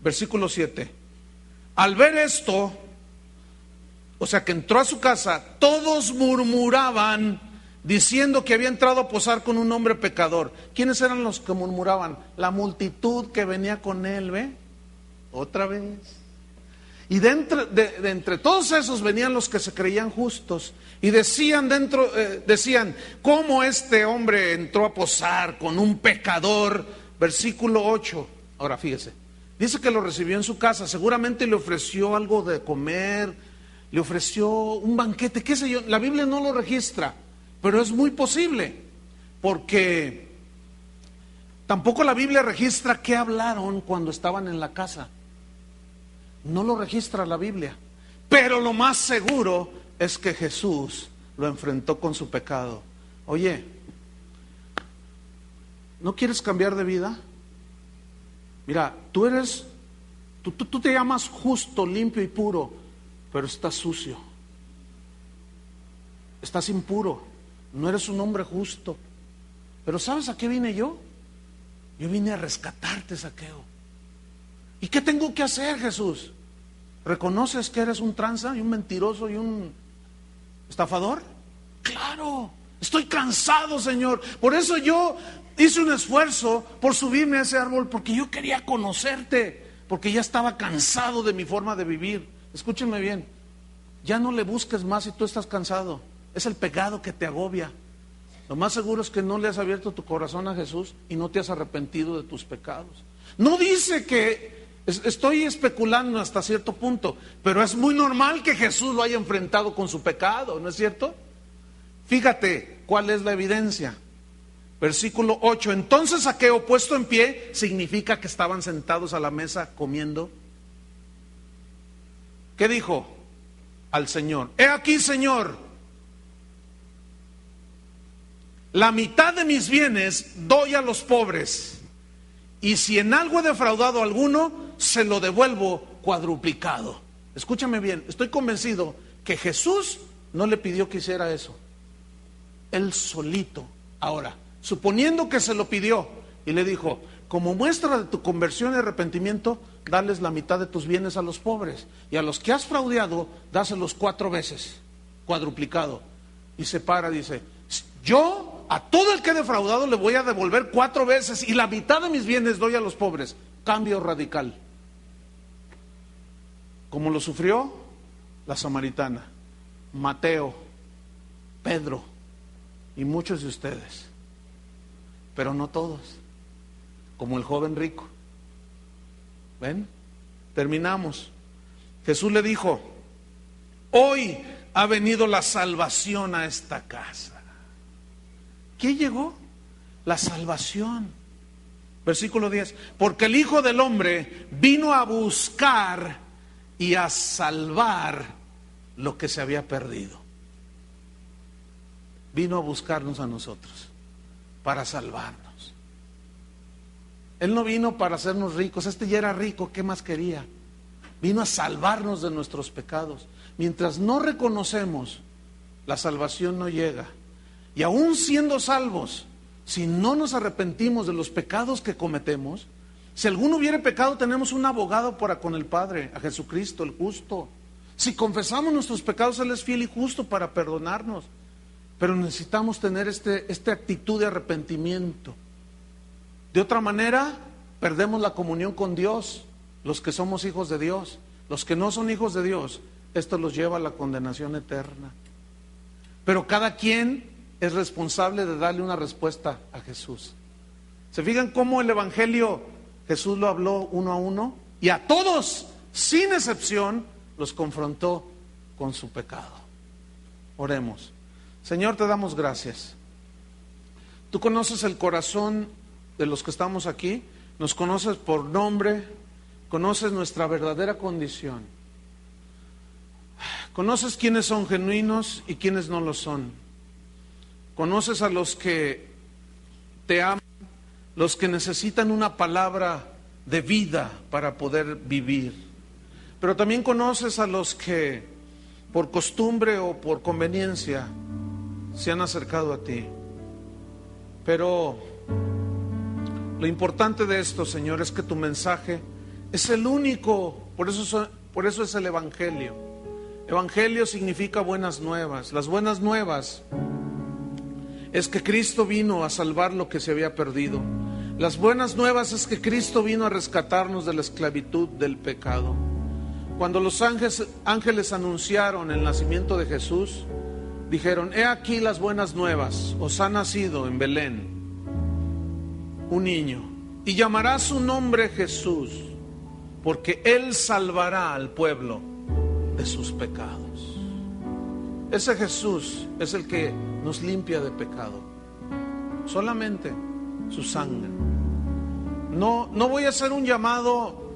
Versículo 7. Al ver esto, o sea que entró a su casa, todos murmuraban diciendo que había entrado a posar con un hombre pecador. ¿Quiénes eran los que murmuraban? La multitud que venía con él, ¿ve? Otra vez. Y de entre todos esos venían los que se creían justos y decían ¿cómo este hombre entró a posar con un pecador? Versículo 8. Ahora fíjese, dice que lo recibió en su casa, seguramente le ofreció algo de comer, le ofreció un banquete, qué sé yo. La Biblia no lo registra, pero es muy posible, porque tampoco la Biblia registra qué hablaron cuando estaban en la casa. No lo registra la Biblia, pero lo más seguro es que Jesús lo enfrentó con su pecado. Oye, ¿no quieres cambiar de vida? Mira, tú te llamas justo, limpio y puro, pero estás sucio, estás impuro, no eres un hombre justo. Pero ¿sabes a qué vine yo? Yo vine a rescatarte, Zaqueo. ¿Y qué tengo que hacer, Jesús? ¿Reconoces que eres un tranza y un mentiroso y un estafador? Claro, estoy cansado, Señor. Por eso yo hice un esfuerzo por subirme a ese árbol, porque yo quería conocerte, porque ya estaba cansado de mi forma de vivir. Escúchenme bien, ya no le busques más si tú estás cansado. Es el pecado que te agobia. Lo más seguro es que no le has abierto tu corazón a Jesús y no te has arrepentido de tus pecados. No dice que, estoy especulando hasta cierto punto, pero es muy normal que Jesús lo haya enfrentado con su pecado, ¿no es cierto? Fíjate cuál es la evidencia. Versículo 8, entonces Zaqueo, puesto en pie, significa que estaban sentados a la mesa comiendo. ¿Qué dijo al Señor? He aquí, Señor, la mitad de mis bienes doy a los pobres, y si en algo he defraudado a alguno, se lo devuelvo cuadruplicado. Escúchame bien, estoy convencido que Jesús no le pidió que hiciera eso. Él solito. Ahora, suponiendo que se lo pidió y le dijo, como muestra de tu conversión y arrepentimiento, dales la mitad de tus bienes a los pobres, y a los que has fraudeado, dáselos 4 veces, cuadruplicado. Y se para, dice, yo a todo el que he defraudado le voy a devolver 4 veces, y la mitad de mis bienes doy a los pobres. Cambio radical. Como lo sufrió la samaritana, Mateo, Pedro y muchos de ustedes, pero no todos, como el joven rico. ¿Ven? Terminamos. Jesús le dijo, hoy ha venido la salvación a esta casa. ¿Qué llegó? La salvación. Versículo 10, porque el Hijo del Hombre vino a buscar y a salvar lo que se había perdido. Vino a buscarnos a nosotros para salvarnos. Él no vino para hacernos ricos, este ya era rico, ¿qué más quería? Vino a salvarnos de nuestros pecados. Mientras no reconocemos, la salvación no llega. Y aún siendo salvos, si no nos arrepentimos de los pecados que cometemos, si alguno hubiere pecado, tenemos un abogado para con el Padre, a Jesucristo el justo. Si confesamos nuestros pecados, Él es fiel y justo para perdonarnos. Pero necesitamos tener esta actitud de arrepentimiento. De otra manera, perdemos la comunión con Dios, los que somos hijos de Dios. Los que no son hijos de Dios, esto los lleva a la condenación eterna. Pero cada quien es responsable de darle una respuesta a Jesús. ¿Se fijan cómo el Evangelio Jesús lo habló uno a uno? Y a todos, sin excepción, los confrontó con su pecado. Oremos. Señor, te damos gracias. Tú conoces el corazón de los que estamos aquí, nos conoces por nombre, conoces nuestra verdadera condición. Conoces quiénes son genuinos y quiénes no lo son. Conoces a los que te aman, los que necesitan una palabra de vida para poder vivir. Pero también conoces a los que por costumbre o por conveniencia se han acercado a ti. Pero lo importante de esto, Señor, es que tu mensaje es el único, por eso es el Evangelio. Evangelio significa buenas nuevas. Las buenas nuevas es que Cristo vino a salvar lo que se había perdido. Las buenas nuevas es que Cristo vino a rescatarnos de la esclavitud del pecado. Cuando los ángeles anunciaron el nacimiento de Jesús, dijeron: he aquí las buenas nuevas, os ha nacido en Belén un niño, y llamará su nombre Jesús, porque Él salvará al pueblo de sus pecados. Ese Jesús es el que nos limpia de pecado, solamente su sangre. No voy a hacer un llamado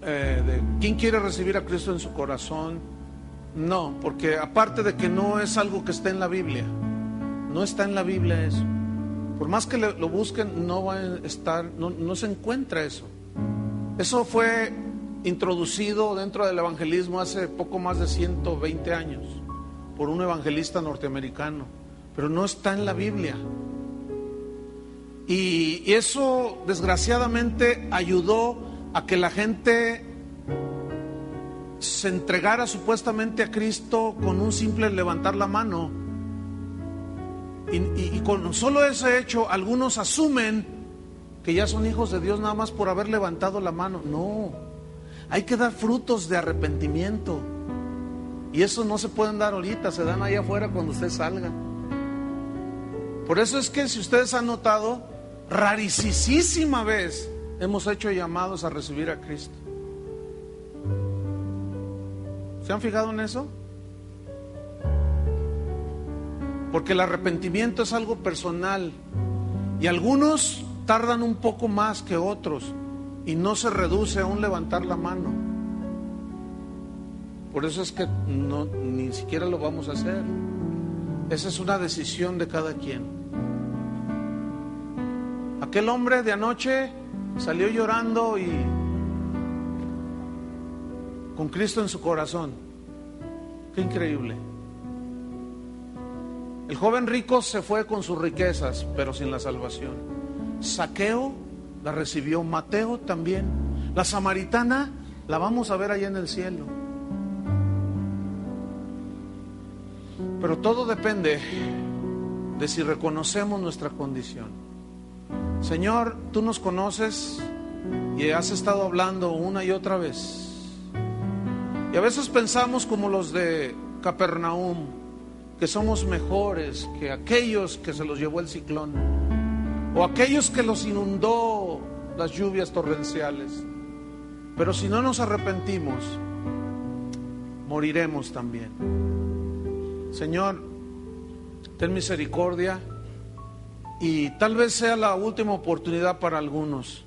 de quién quiere recibir a Cristo en su corazón. No, porque aparte de que no es algo que esté en la Biblia, no está en la Biblia eso. Por más que lo busquen, no va a estar, no se encuentra eso. Eso fue introducido dentro del evangelismo hace poco más de 120 años por un evangelista norteamericano, pero no está en la Biblia. Y eso desgraciadamente ayudó a que la gente se entregara supuestamente a Cristo con un simple levantar la mano. Y con solo ese hecho, algunos asumen que ya son hijos de Dios nada más por haber levantado la mano. No, hay que dar frutos de arrepentimiento. Y eso no se pueden dar ahorita, se dan allá afuera cuando usted salga. Por eso es que, si ustedes han notado, rarísima vez hemos hecho llamados a recibir a Cristo. ¿Se han fijado en eso? Porque el arrepentimiento es algo personal y algunos tardan un poco más que otros y no se reduce a un levantar la mano. Por eso es que ni siquiera lo vamos a hacer. Esa es una decisión de cada quien. Aquel hombre de anoche salió llorando y con Cristo en su corazón. Qué increíble. El joven rico se fue con sus riquezas, pero sin la salvación. Zaqueo la recibió, Mateo también. La samaritana la vamos a ver allá en el cielo. Pero todo depende de si reconocemos nuestra condición. Señor, tú nos conoces y has estado hablando una y otra vez. Y a veces pensamos como los de Capernaum, que somos mejores que aquellos que se los llevó el ciclón, o aquellos que los inundó las lluvias torrenciales. Pero si no nos arrepentimos, moriremos también. Señor, ten misericordia, y tal vez sea la última oportunidad para algunos,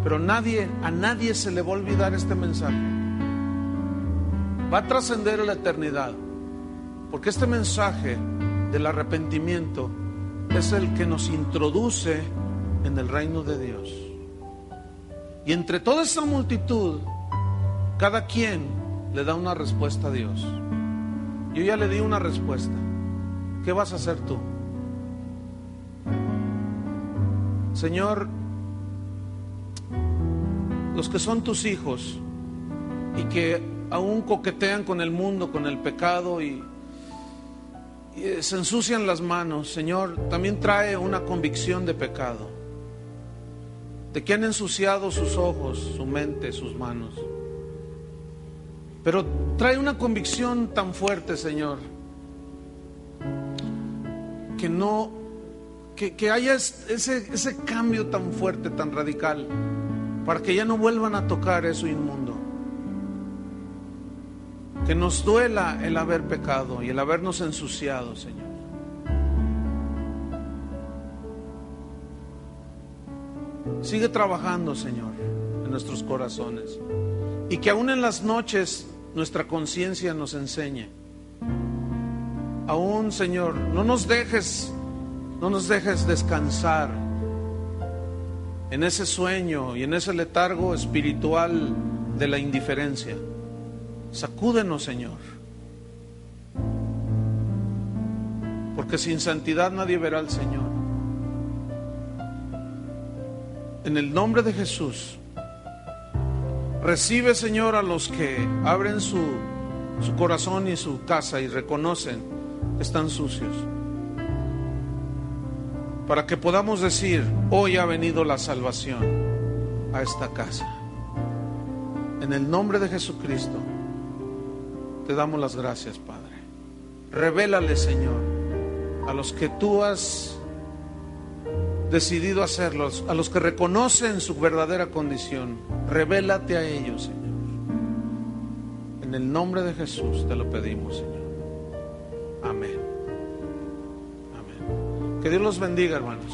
pero a nadie se le va a olvidar este mensaje. Va a trascender la eternidad. Porque este mensaje del arrepentimiento es el que nos introduce en el reino de Dios. Y entre toda esa multitud, cada quien le da una respuesta a Dios. Yo ya le di una respuesta. ¿Qué vas a hacer tú? Señor, los que son tus hijos y que aún coquetean con el mundo, con el pecado y se ensucian las manos, Señor, también trae una convicción de pecado, de que han ensuciado sus ojos, su mente, sus manos. Pero trae una convicción tan fuerte, Señor, que haya ese cambio tan fuerte, tan radical, para que ya no vuelvan a tocar eso inmundo. Que nos duela el haber pecado y el habernos ensuciado, Señor. Sigue trabajando, Señor, en nuestros corazones. Y que aún en las noches nuestra conciencia nos enseñe. Aún, Señor, no nos dejes descansar en ese sueño y en ese letargo espiritual de la indiferencia. Sacúdenos, Señor, porque sin santidad nadie verá al Señor. En el nombre de Jesús, recibe, Señor, a los que abren su su corazón y su casa y reconocen que están sucios, para que podamos decir: hoy ha venido la salvación a esta casa. En el nombre de Jesucristo te damos las gracias, Padre. Revélale, Señor, a los que tú has decidido hacerlos, a los que reconocen su verdadera condición, revélate a ellos, Señor. En el nombre de Jesús te lo pedimos, Señor. Amén. Amén. Que Dios los bendiga, hermanos.